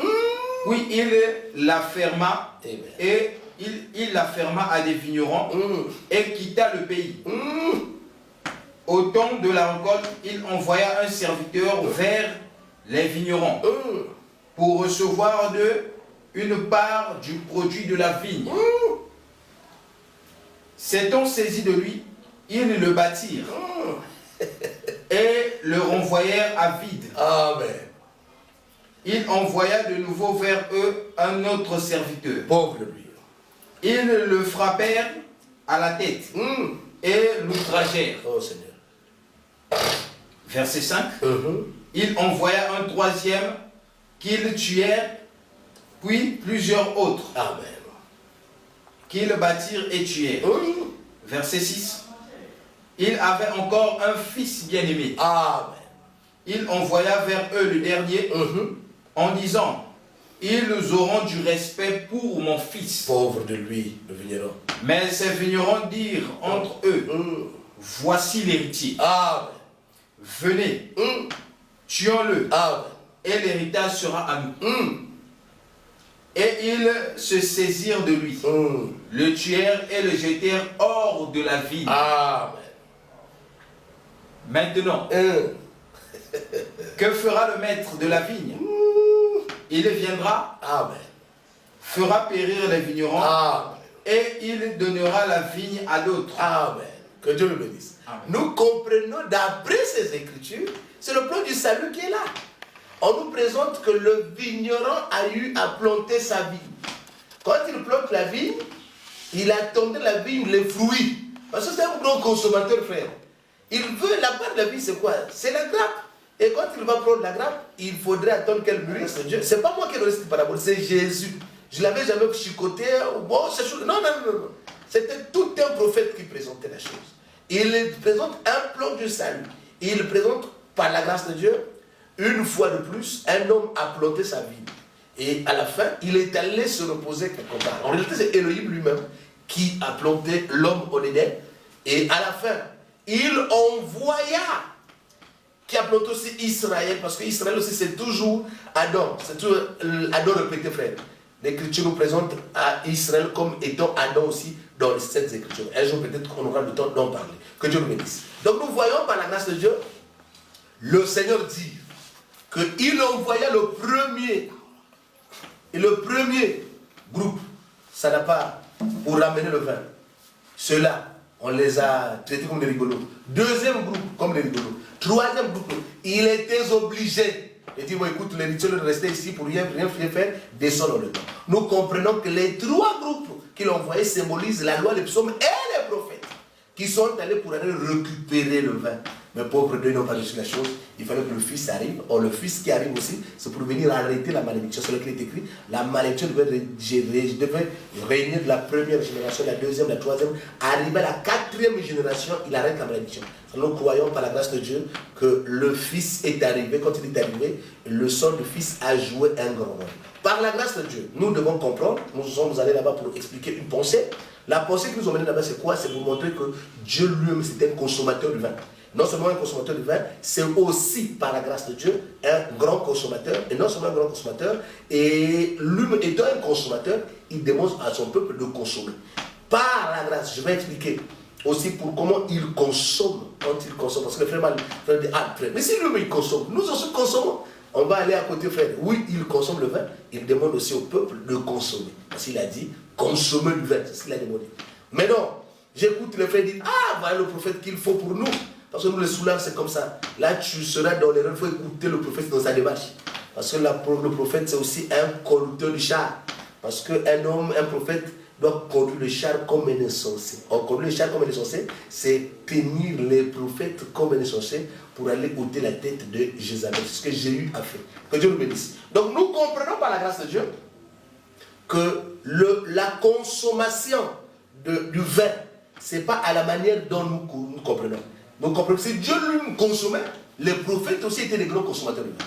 Puis il la ferma et il la ferma à des vignerons et quitta le pays. Au temps de la récolte, il envoya un serviteur vers les vignerons pour recevoir d'eux une part du produit de la vigne. S'étant saisi de lui, ils le bâtirent et le renvoyèrent à vide. Amen. Il envoya de nouveau vers eux un autre serviteur. Pauvre lui. Ils le frappèrent à la tête et l'outragèrent. Oh Seigneur. Verset 5. Il envoya un troisième qu'ils tuèrent, puis plusieurs autres qu'ils bâtirent et tuèrent. Verset 6. Il avait encore un fils bien-aimé. Amen. Il envoya vers eux le dernier en disant, ils auront du respect pour mon fils. Pauvre de lui, le vigneron. Mais ces vignerons dirent entre eux, voici l'héritier. Amen. Venez, tuons-le, Amen. et l'héritage sera à nous. Et ils se saisirent de lui, le tuèrent et le jetèrent hors de la vigne. Amen. Maintenant, que fera le maître de la vigne? Il viendra, fera périr les vignerons, et il donnera la vigne à d'autres. Amen. Que Dieu le bénisse. Nous comprenons d'après ces Écritures, c'est le plan du salut qui est là. on nous présente que le vigneron a eu à planter sa vigne. Quand il plante la vigne, il attendait la vigne, les fruits. Parce que c'est un gros consommateur, frère. Il veut, la part de la vigne, c'est quoi? C'est la grappe. Et quand il va prendre la grappe, il faudrait attendre qu'elle mûrisse. C'est pas moi qui ai donné cette parabole, c'est Jésus. Je ne l'avais jamais chicoté. Bon, non. C'était tout un prophète qui présentait la chose. Il présente un plan du salut. Il présente, par la grâce de Dieu, une fois de plus, un homme a planté sa vie. Et à la fin, il est allé se reposer quelque part. En réalité, c'est Elohim lui-même qui a planté l'homme au Éden. Et à la fin, il envoya, qui a planté aussi Israël, parce que Israël aussi, c'est toujours Adam. C'est toujours Adam répété, frère. L'Écriture nous présente à Israël comme étant Adam aussi dans les Saintes Écritures. Un jour, peut-être qu'on aura le temps d'en parler. Que Dieu nous bénisse. Donc, nous voyons par la grâce de Dieu, le Seigneur dit qu'il envoya le premier. Et le premier groupe, ça n'a pas pour ramener le vin. Ceux-là, on les a traités comme des rigolos. Deuxième groupe, comme des rigolos. Troisième groupe, il était obligé. Il dit, bon, écoute, les rituels restaient ici pour rien faire, descendre dans le temps. Nous comprenons que les trois groupes qu'il envoyait symbolisent la loi, les psaumes et les prophètes, qui sont allés pour aller récupérer le vin. Mais pauvres Dieu n'ont pas reçu la chose. Il fallait que le Fils arrive. Or, le Fils qui arrive aussi, c'est pour venir arrêter la malédiction. C'est ce qui est écrit. La malédiction devait régner de la première génération, la deuxième, la troisième. Arrivé à la quatrième génération, il arrête la malédiction. Nous croyons par la grâce de Dieu que le Fils est arrivé. Quand il est arrivé, le sang du Fils a joué un grand rôle. Par la grâce de Dieu, nous devons comprendre. Nous sommes allés là-bas pour expliquer une pensée. La pensée qui nous ont mené là-bas, c'est quoi? C'est pour montrer que Dieu lui-même, c'était un consommateur de vin. Non seulement un consommateur de vin, c'est aussi, par la grâce de Dieu, un grand consommateur. Et non seulement un grand consommateur, et lui, étant un consommateur, il demande à son peuple de consommer. Par la grâce, je vais expliquer aussi pour comment il consomme quand il consomme. Parce que le frère dit, ah, frère, mais si lui, il consomme, nous aussi consommons. On va aller à côté, frère. Oui, il consomme le vin, il demande aussi au peuple de consommer. Parce qu'il a dit, consommer du vin, c'est ce qu'il a demandé. Mais non, j'écoute le frère dire, ah, voilà le prophète qu'il faut pour nous. Parce que nous, les soulards, c'est comme ça. Là, tu seras dans l'erreur. Il faut écouter le prophète dans sa démarche. Parce que le prophète, c'est aussi un conducteur du char. Parce qu'un homme, un prophète, doit conduire le char comme un insensé. Or, conduire le char comme un insensé, c'est tenir les prophètes comme un insensé pour aller ôter la tête de Jézabel. C'est ce que Jéhu a fait. Que Dieu nous bénisse. Donc, nous comprenons par la grâce de Dieu que la consommation du vin, ce n'est pas à la manière dont nous comprenons. Donc, comprenez, si Dieu lui consommait, les prophètes aussi étaient des grands consommateurs de vin.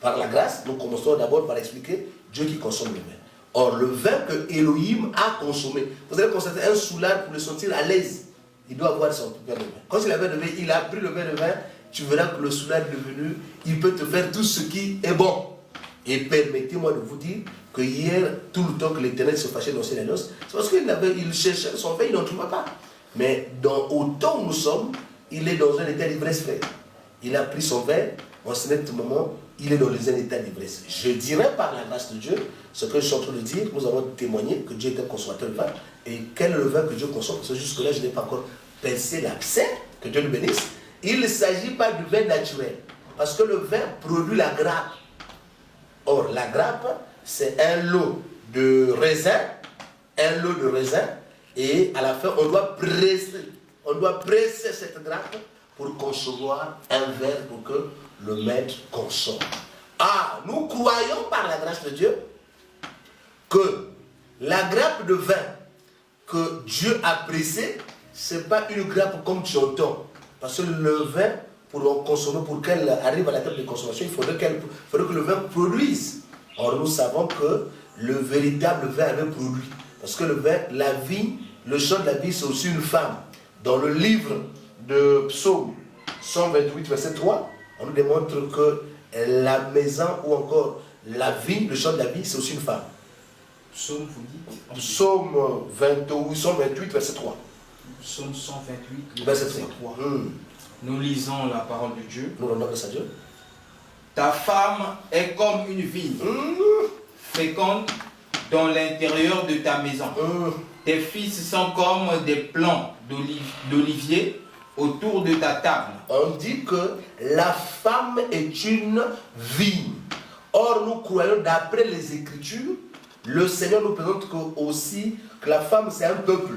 Par la grâce, nous commençons d'abord par expliquer Dieu qui consomme le vin. Or, le vin que Elohim a consommé, vous allez constater un soulard pour le sentir à l'aise. Il doit avoir son verre de vin. Quand il a verre de vin, il a pris le verre de vin, tu verras que le soulard est devenu, il peut te faire tout ce qui est bon. Et permettez-moi de vous dire que hier, tout le temps que l'Éternel se fâchait dans ses noces, c'est parce qu'il cherchait son vin, il n'en trouvait pas. Mais au temps où nous sommes, il est dans un état d'ivresse, frère. Il a pris son verre, en ce moment, il est dans un état d'ivresse. Je dirais par la grâce de Dieu, ce que je suis en train de dire, nous avons témoigné que Dieu est un consommateur de vin. Et quel est le vin que Dieu consomme? Parce que jusque-là, je n'ai pas encore percé l'abcès, que Dieu nous bénisse. Il ne s'agit pas du vin naturel. Parce que le vin produit la grappe. Or, la grappe, c'est un lot de raisin. Un lot de raisin. Et à la fin, on doit presser cette grappe pour concevoir un verre pour que le maître consomme. Ah, nous croyons par la grâce de Dieu que la grappe de vin que Dieu a pressée, ce n'est pas une grappe comme tu entends. Parce que le vin, pour en consommer, pour qu'elle arrive à la table de consommation, il faudrait que le vin produise. Or, nous savons que le véritable vin avait produit. Parce que le vin, la vigne, le champ de la vie, c'est aussi une femme. Dans le livre de Psaume 128, verset 3, on nous démontre que la maison ou encore la vigne, le champ de la vie, c'est aussi une femme. Psaume, vous dites? Psaume 128, verset 3. Psaume 128, verset 3. Nous lisons la parole de Dieu. Nous rendons grâce à Dieu. Ta femme est comme une vigne, féconde dans l'intérieur de ta maison. Tes fils sont comme des plants d'olivier, autour de ta table. On dit que la femme est une vigne. Or, nous croyons, d'après les Écritures, le Seigneur nous présente aussi que la femme, c'est un peuple.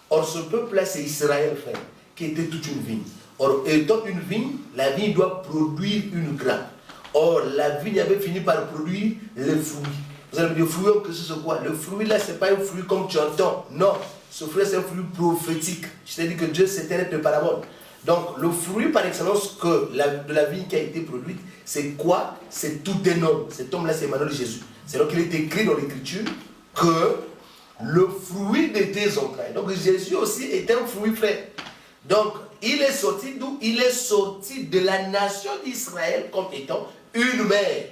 Or, ce peuple-là, c'est Israël, frère, qui était toute une vigne. Or, étant une vigne, la vigne doit produire une grappe. Or, la vigne avait fini par produire les fruits. Vous allez me dire, fruit, que c'est quoi? Le fruit là, ce n'est pas un fruit comme tu entends. Non, ce fruit, c'est un fruit prophétique. Je t'ai dit que Dieu s'était de parabole. Donc, le fruit par excellence de la vigne qui a été produite, c'est quoi? C'est tout un homme. Cet homme-là, c'est Emmanuel Jésus. C'est donc qu'il est écrit dans l'Écriture que le fruit de tes entrailles. Donc, Jésus aussi est un fruit, frère. Donc, il est sorti d'où? Il est sorti de la nation d'Israël comme étant une mère.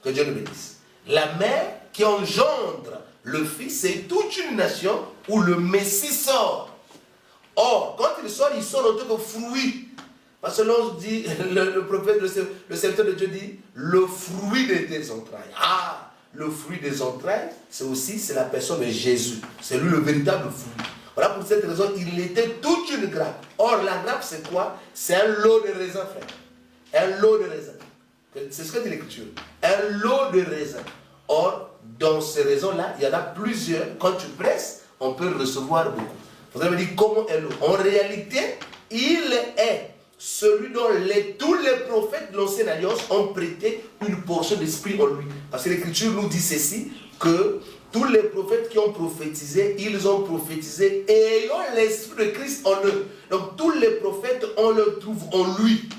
Que Dieu le bénisse. La mère qui engendre le Fils, c'est toute une nation où le Messie sort. Or, quand il sort en tant que fruit. Parce que l'on dit, le prophète, le serviteur de Dieu dit, le fruit de tes entrailles. Ah, le fruit des entrailles, c'est la personne de Jésus. C'est lui le véritable fruit. Voilà pour cette raison, il était toute une grappe. Or, la grappe, c'est quoi? C'est un lot de raisin, frère. Un lot de raisin. C'est ce que dit l'Écriture. Un lot de raisin. Or, dans ces raisins-là, il y en a plusieurs. Quand tu presses, on peut recevoir beaucoup. Vous allez me dire comment est l'eau. En réalité, il est celui dont tous les prophètes de l'Ancienne Alliance ont prêté une portion d'esprit en lui. Parce que l'Écriture nous dit ceci, que tous les prophètes qui ont prophétisé, ils ont prophétisé ayant l'esprit de Christ en eux. Donc tous les prophètes, on le trouve en lui.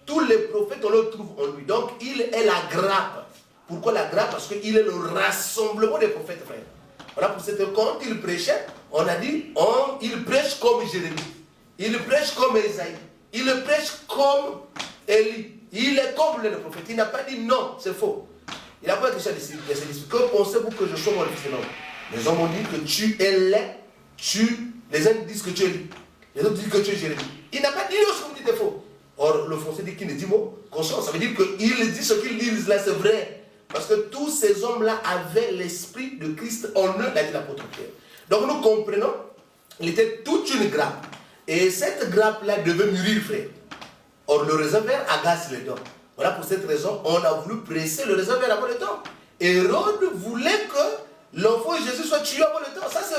Tous les prophètes, on le trouve en lui. Donc il est la grappe. Pourquoi la grappe? Parce qu'il est le rassemblement des prophètes, frère. Voilà pour cette quand il prêchait, on a dit, il prêche comme Jérémie. Il prêche comme Esaïe. Il prêche comme Élie. Il est comme le prophète. Il n'a pas dit non, c'est faux. Il n'a pas dit ça. Que pensez-vous que je sois mon fils de l'homme? Les hommes ont dit que tu es laid. Les uns disent que tu es lui. Les autres disent que tu es Jérémie. Il n'a pas dit ce que vous dites est faux. Or, le français dit qu'il ne dit mot conscience. Ça veut dire qu'il dit ce qu'ils disent là, c'est vrai. Parce que tous ces hommes-là avaient l'esprit de Christ en eux, l'a dit l'apôtre Pierre. Donc nous comprenons, il était toute une grappe. Et cette grappe-là devait mûrir, frère. Or, le raisin vert agace les dents. Voilà pour cette raison, on a voulu presser le raisin vert avant le temps. Hérode voulait que l'enfant Jésus soit tué avant le temps. Ça, c'est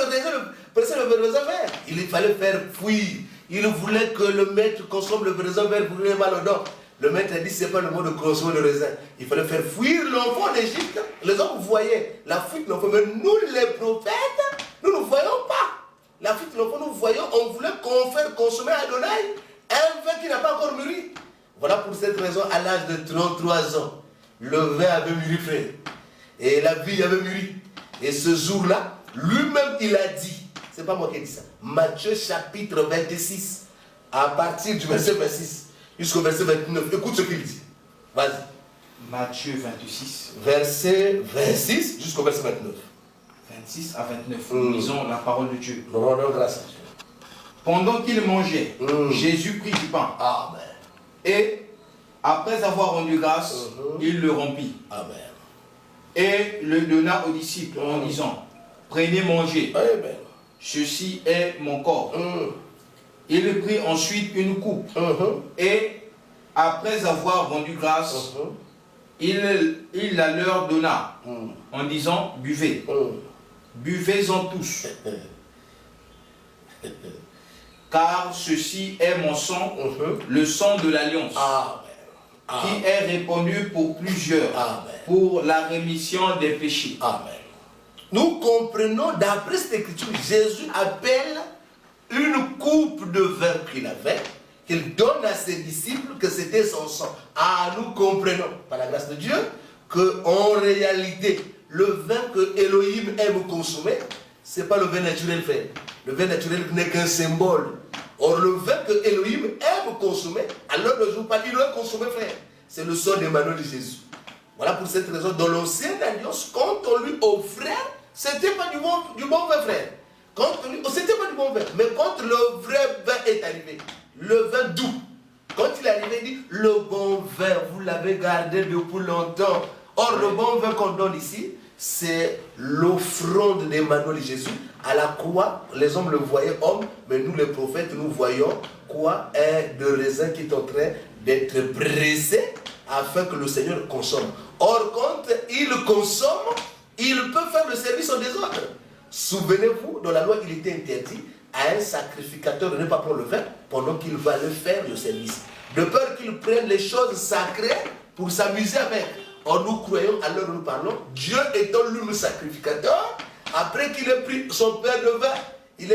presser le raisin vert. Il fallait faire fuir. Il voulait que le maître consomme le raisin vert pour lui mal aux dents. Le maître a dit, ce n'est pas le mot de consommer le raisin. Il fallait faire fuir l'enfant d'Égypte. Les hommes voyaient la fuite de l'enfant. Mais nous, les prophètes, nous ne voyons pas. La fuite de l'enfant, nous voyons, on voulait faire consommer à Adonai un vin qui n'a pas encore mûri. Voilà pour cette raison, à l'âge de 33 ans, le vin avait mûri, frère. Et la vie avait mûri. Et ce jour-là, lui-même, il a dit, c'est pas moi qui ai dit ça, Matthieu chapitre 26, à partir du verset 26 jusqu'au verset 29. Écoute ce qu'il dit. Vas-y. Matthieu 26. Verset 26 jusqu'au verset 29. 26 à 29. Nous lisons la parole de Dieu. Nous rendons grâce à Dieu. Pendant qu'il mangeait, Jésus prit du pain. Amen. Et après avoir rendu grâce, il le rompit. Amen. Et le donna aux disciples en disant, prenez, mangez. Amen. Ceci est mon corps. Il prit ensuite une coupe. Et après avoir rendu grâce, il la leur donna en disant, buvez. Buvez-en tous. Car ceci est mon sang, le sang de l'alliance, qui est répandu pour plusieurs, pour la rémission des péchés. Amen. Nous comprenons, d'après cette écriture, Jésus appelle une coupe de vin qu'il avait, qu'il donne à ses disciples, que c'était son sang. Ah, nous comprenons, par la grâce de Dieu, qu'en réalité, le vin que Elohim aime consommer, ce n'est pas le vin naturel, frère. Le vin naturel n'est qu'un symbole. Or, le vin que Elohim aime consommer, alors ne joue pas, il doit consommer, frère. C'est le sang d'Emmanuel de Jésus. Voilà pour cette raison, dans l'ancienne alliance, quand on lui offrait, ce n'était pas du bon vin, frère. C'était pas du bon vin. Mais quand le vrai vin est arrivé, le vin doux, quand il est arrivé, il dit, le bon vin, vous l'avez gardé depuis longtemps. Or, le bon vin qu'on donne ici, c'est l'offrande d'Emmanuel Jésus. À la croix, les hommes le voyaient homme, mais nous les prophètes, nous voyons quoi? Un de raisin qui est en train d'être pressé afin que le Seigneur consomme. Or, quand il consomme, il peut faire le service en désordre. Souvenez-vous, dans la loi, il était interdit à un sacrificateur de ne pas prendre le vin pendant qu'il va le faire le service. De peur qu'il prenne les choses sacrées pour s'amuser avec. Or, nous croyons, à l'heure où nous parlons, Dieu étant lui-même sacrificateur, après qu'il ait pris son père de vin, il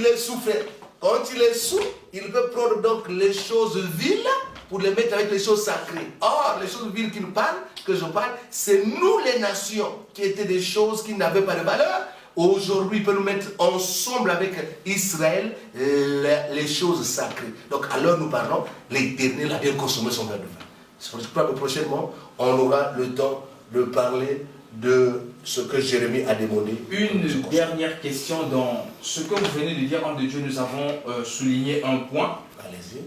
est souffré. Quand il est sous, il peut prendre donc les choses viles pour les mettre avec les choses sacrées. Or, les choses viles que je parle, c'est nous les nations qui étaient des choses qui n'avaient pas de valeur. Aujourd'hui, il peut nous mettre ensemble avec Israël les choses sacrées. Donc, à l'heure où nous parlons, l'Éternel a bien consommé son verre de vin. C'est pour ça que prochainement, on aura le temps de parler de ce que Jérémie a demandé. Une dernière question dans ce que vous venez de dire, homme de Dieu, nous avons souligné un point. Allez-y.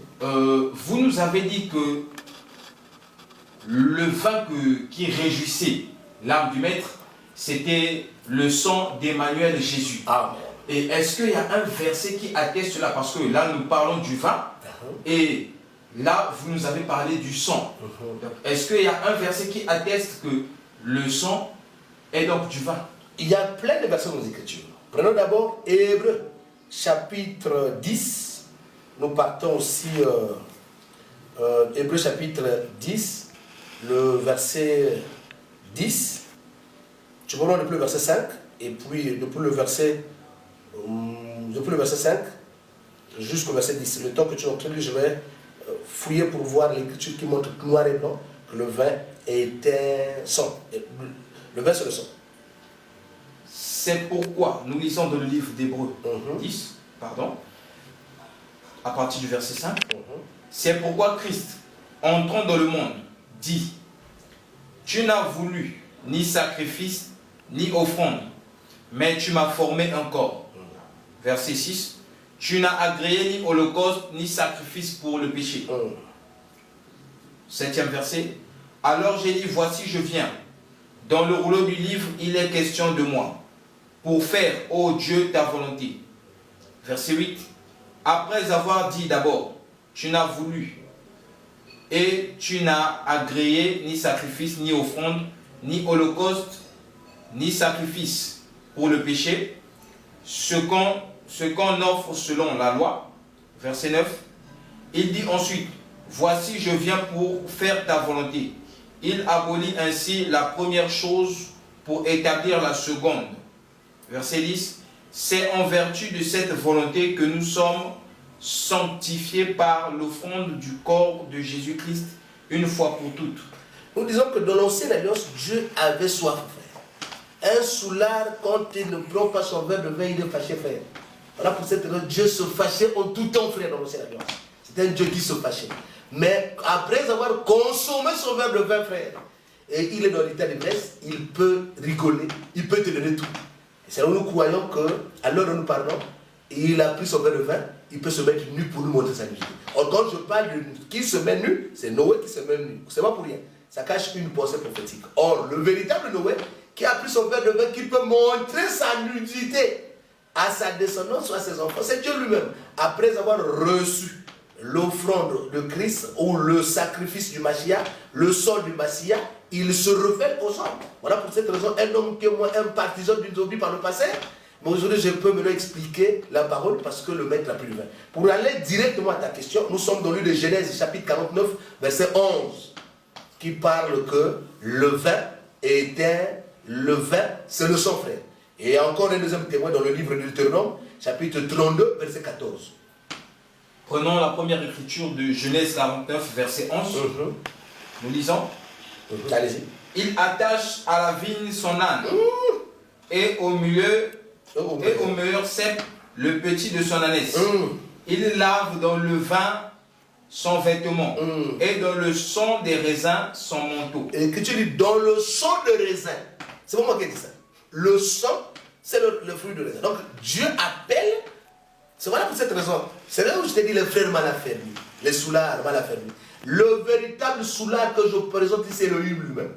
Vous nous avez dit que le vin qui réjouissait l'âme du maître, c'était le sang d'Emmanuel Jésus. Amen. Et est-ce qu'il y a un verset qui atteste cela? Parce que là, nous parlons du vin et là, vous nous avez parlé du sang. Est-ce qu'il y a un verset qui atteste que le sang est donc du vin? Il y a plein de versets dans les Écritures. Prenons d'abord Hébreux, chapitre 10. Nous partons aussi Hébreux, chapitre 10, le verset 10. Tu peux prendre depuis le verset 5, et puis depuis le verset 5 jusqu'au verset 10. Le temps que tu as entendu, je vais fouiller pour voir l'écriture qui montre noir et blanc que le vin est un sang. Le vin, c'est le sang. C'est pourquoi nous lisons dans le livre d'Hébreux 10, à partir du verset 5. C'est pourquoi Christ, entrant dans le monde, dit: Tu n'as voulu ni sacrifice, ni offrande, mais tu m'as formé un corps. Verset 6. Tu n'as agréé ni holocauste, ni sacrifice pour le péché. 7e verset. Alors j'ai dit: Voici, je viens. Dans le rouleau du livre, il est question de moi, pour faire, ô Dieu, ta volonté. Verset 8. Après avoir dit d'abord: Tu n'as voulu, et tu n'as agréé ni sacrifice, ni offrande, ni holocauste, ni sacrifice pour le péché, ce qu'on offre selon la loi. Verset 9. Il dit ensuite: Voici, je viens pour faire ta volonté. Il abolit ainsi la première chose pour établir la seconde. Verset 10. C'est en vertu de cette volonté que nous sommes sanctifiés par l'offrande du corps de Jésus-Christ une fois pour toutes. Nous disons que dans l'ancienne alliance, Dieu avait soif, frère. Un soulard, quand il ne prend pas son verre de vin, il est fâché, frère. Voilà pour cette raison, Dieu se fâchait en tout temps, frère, dans l'ancienne alliance. C'était un Dieu qui se fâchait. Mais après avoir consommé son verre de vin, frère, et il est dans l'état d'ivresse, il peut rigoler, il peut te donner tout. C'est là où nous croyons qu'à l'heure où nous parlons, il a pris son verre de vin, il peut se mettre nu pour nous montrer sa nudité. Or, quand je parle de qui se met nu, c'est Noé qui se met nu. C'est pas pour rien. Ça cache une pensée prophétique. Or, le véritable Noé, qui a pris son verre de vin, qui peut montrer sa nudité à sa descendance ou à ses enfants, c'est Dieu lui-même. Après avoir reçu l'offrande de Christ ou le sacrifice du Mashiach, le sang du Mashiach, il se révèle aux hommes. Voilà pour cette raison, un homme qui est moi un partisan d'une zombie par le passé, mais aujourd'hui je peux me expliquer la parole parce que le maître n'a plus de vin. Pour aller directement à ta question, nous sommes dans le livre de Genèse, chapitre 49, verset 11, qui parle que le vin c'est le sang, frère. Et encore un deuxième témoin dans le livre de Deutéronome, chapitre 32, verset 14. Prenons la première écriture de Genèse 49, verset 11. Nous lisons. Allez-y. Il attache à la vigne son âne, et au meilleur cep le petit de son ânesse. Il lave dans le vin son vêtement, et dans le sang des raisins son manteau. Et que tu dis dans le sang de raisin. C'est pas moi qui dis ça. Le sang, c'est le fruit de raisin. Donc Dieu appelle. C'est voilà pour cette raison. C'est là où je t'ai dit les frères mal affermis, les soulards mal affermis. Le véritable soulard que je présente ici, c'est le lui-même,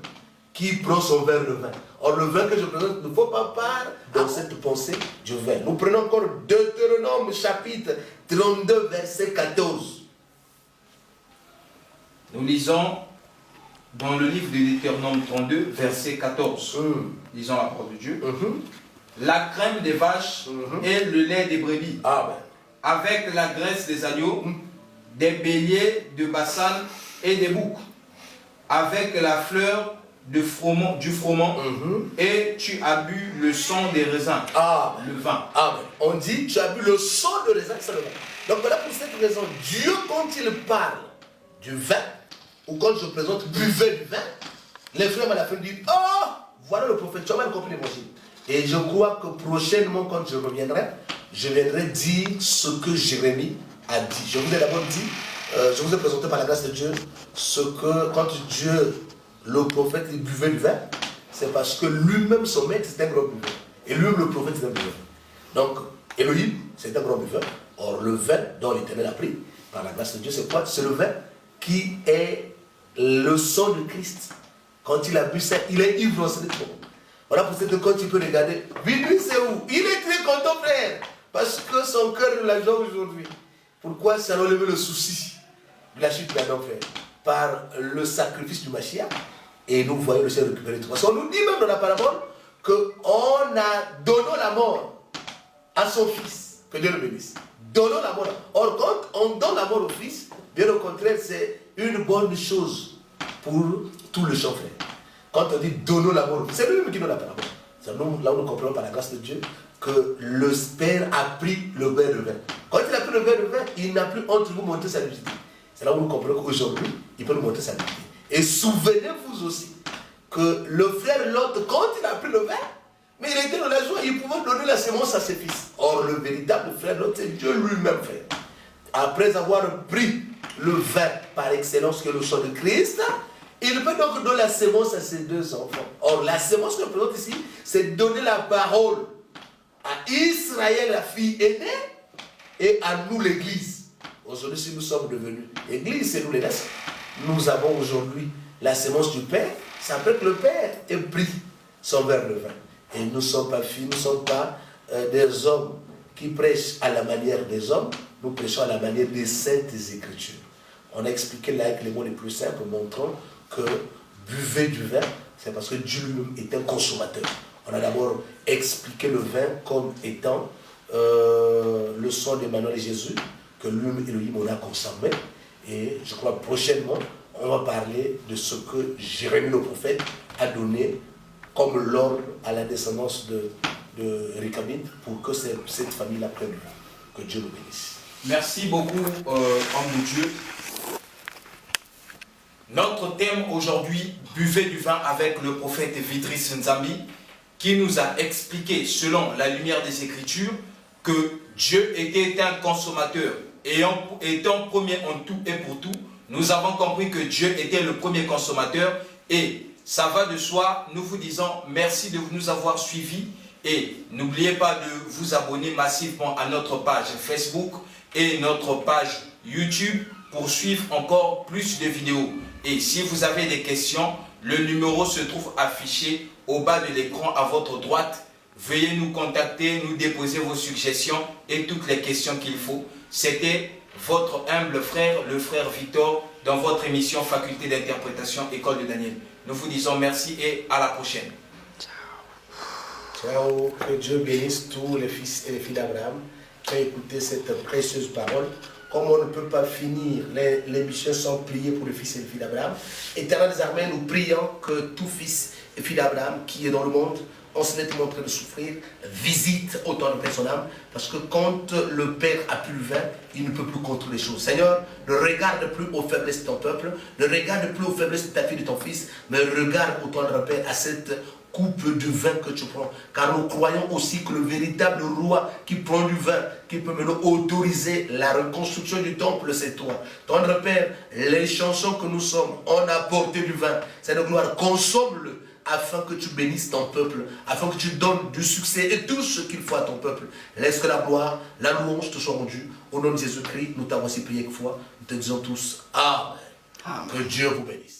qui prend son verre de vin. Or, le vin que je présente ne faut pas part dans cette pensée du vin. Nous prenons encore Deutéronome chapitre 32, verset 14. Nous lisons dans le livre de Deutéronome 32, verset 14. Lisons la parole de Dieu. La crème des vaches et le lait des brebis, avec la graisse des agneaux, des béliers de Bassan et des boucs, avec la fleur du froment, et tu as bu le sang des raisins, le vin. Amen. On dit, tu as bu le sang de raisin, c'est le vin. Donc voilà, pour cette raison, Dieu, quand il parle du vin, ou quand je présente buvez du vin, les frères à la fin disent, oh, voilà le prophète, tu as mal compris l'évangile. Et je crois que prochainement, quand je reviendrai, je viendrai dire ce que Jérémie a dit. Je vous ai d'abord dit, je vous ai présenté par la grâce de Dieu, ce que quand Dieu, le prophète, il buvait du vin, c'est parce que lui-même, son maître, c'est un grand buveur. Et lui-même, le prophète, c'est un buveur. Donc, Elohim, c'est un grand buveur. Or, le vin dont l'Éternel a pris, par la grâce de Dieu, c'est quoi? C'est le vin qui est le sang de Christ. Quand il a bu ça, il est ivre en cette forme. Voilà pour cette quand tu peux regarder. Lui, c'est où? Il est très content, frère. Parce que son cœur de la joie aujourd'hui. Pourquoi? Ça a enlevé le souci de la chute d'un enfer. Par le sacrifice du Mashiach. Et nous voyons le Seigneur récupérer tout. Parce qu'on nous dit même dans la parabole qu'on a donné la mort à son fils. Que Dieu le bénisse. Donnons la mort. Or, quand on donne la mort au fils, bien au contraire, c'est une bonne chose pour tout le champ, frère. Quand on dit donnons la mort au fils, c'est lui-même qui donne la parabole. C'est nous, là où nous comprenons par la grâce de Dieu que le Père a pris le verre de vin. Quand il a pris le verre de vin, il n'a plus entre vous montré sa nudité. C'est là où nous comprenons qu'aujourd'hui, il peut nous montrer sa nudité. Et souvenez-vous aussi que le frère Lot, quand il a pris le verre, mais il était dans la joie, il pouvait donner la sémence à ses fils. Or, le véritable frère Lot, c'est Dieu lui-même, frère. Après avoir pris le vin par excellence que le sang de Christ, il peut donc donner la sémence à ses deux enfants. Or, la sémence que je présente ici, c'est donner la parole à Israël, la fille aînée, et à nous, l'Église. Aujourd'hui, si nous sommes devenus l'Église, c'est nous les nations. Nous avons aujourd'hui la sémence du Père. C'est après que le Père ait pris son verre de vin. Et nous ne sommes pas filles, nous ne sommes pas des hommes qui prêchent à la manière des hommes, nous prêchons à la manière des saintes Écritures. On a expliqué là avec les mots les plus simples, montrant que buvez du vin, c'est parce que Dieu lui-même est un consommateur. On a d'abord expliqué le vin comme étant le sang d'Emmanuel et Jésus, que lui-même Elohim on a consommé. Et je crois prochainement, on va parler de ce que Jérémie le prophète a donné comme l'ordre à la descendance de Réchabite pour que cette famille-là prenne le vin. Que Dieu nous bénisse. Merci beaucoup, homme de Dieu. Notre thème aujourd'hui, buvez du vin avec le prophète Vidris Nzambi, qui nous a expliqué, selon la lumière des Écritures, que Dieu était un consommateur. Et étant premier en tout et pour tout, nous avons compris que Dieu était le premier consommateur. Et ça va de soi, nous vous disons merci de nous avoir suivis. Et n'oubliez pas de vous abonner massivement à notre page Facebook et notre page YouTube pour suivre encore plus de vidéos. Et si vous avez des questions, le numéro se trouve affiché au bas de l'écran à votre droite. Veuillez nous contacter, nous déposer vos suggestions et toutes les questions qu'il faut. C'était votre humble frère, le frère Victor, dans votre émission Faculté d'interprétation, École de Daniel. Nous vous disons merci et à la prochaine. Ciao, que Dieu bénisse tous les fils et les filles d'Abraham qui ont écouté cette précieuse parole. Comme on ne peut pas finir l'émission sans prier pour les fils et les filles d'Abraham, Éternel des armées, nous prions que tout fils et fille d'Abraham qui est dans le monde, en se mettant en train de souffrir, visite autant de personnes âmes, parce que quand le Père a pu le vin, il ne peut plus contrôler les choses. Seigneur, ne regarde plus aux faiblesses de ton peuple, ne regarde plus aux faiblesses de ta fille et de ton fils, mais regarde autant de Père à cette coupe de vin que tu prends, car nous croyons aussi que le véritable roi qui prend du vin, qui peut maintenant autoriser la reconstruction du temple, c'est toi. Tendre Père, les chansons que nous sommes, on a porté du vin, Seigneur gloire, consomme-le, afin que tu bénisses ton peuple, afin que tu donnes du succès et tout ce qu'il faut à ton peuple. Laisse que la gloire, la louange te soit rendue. Au nom de Jésus-Christ, nous t'avons ainsi prié quelquefois. Nous te disons tous Amen. Amen. Que Dieu vous bénisse.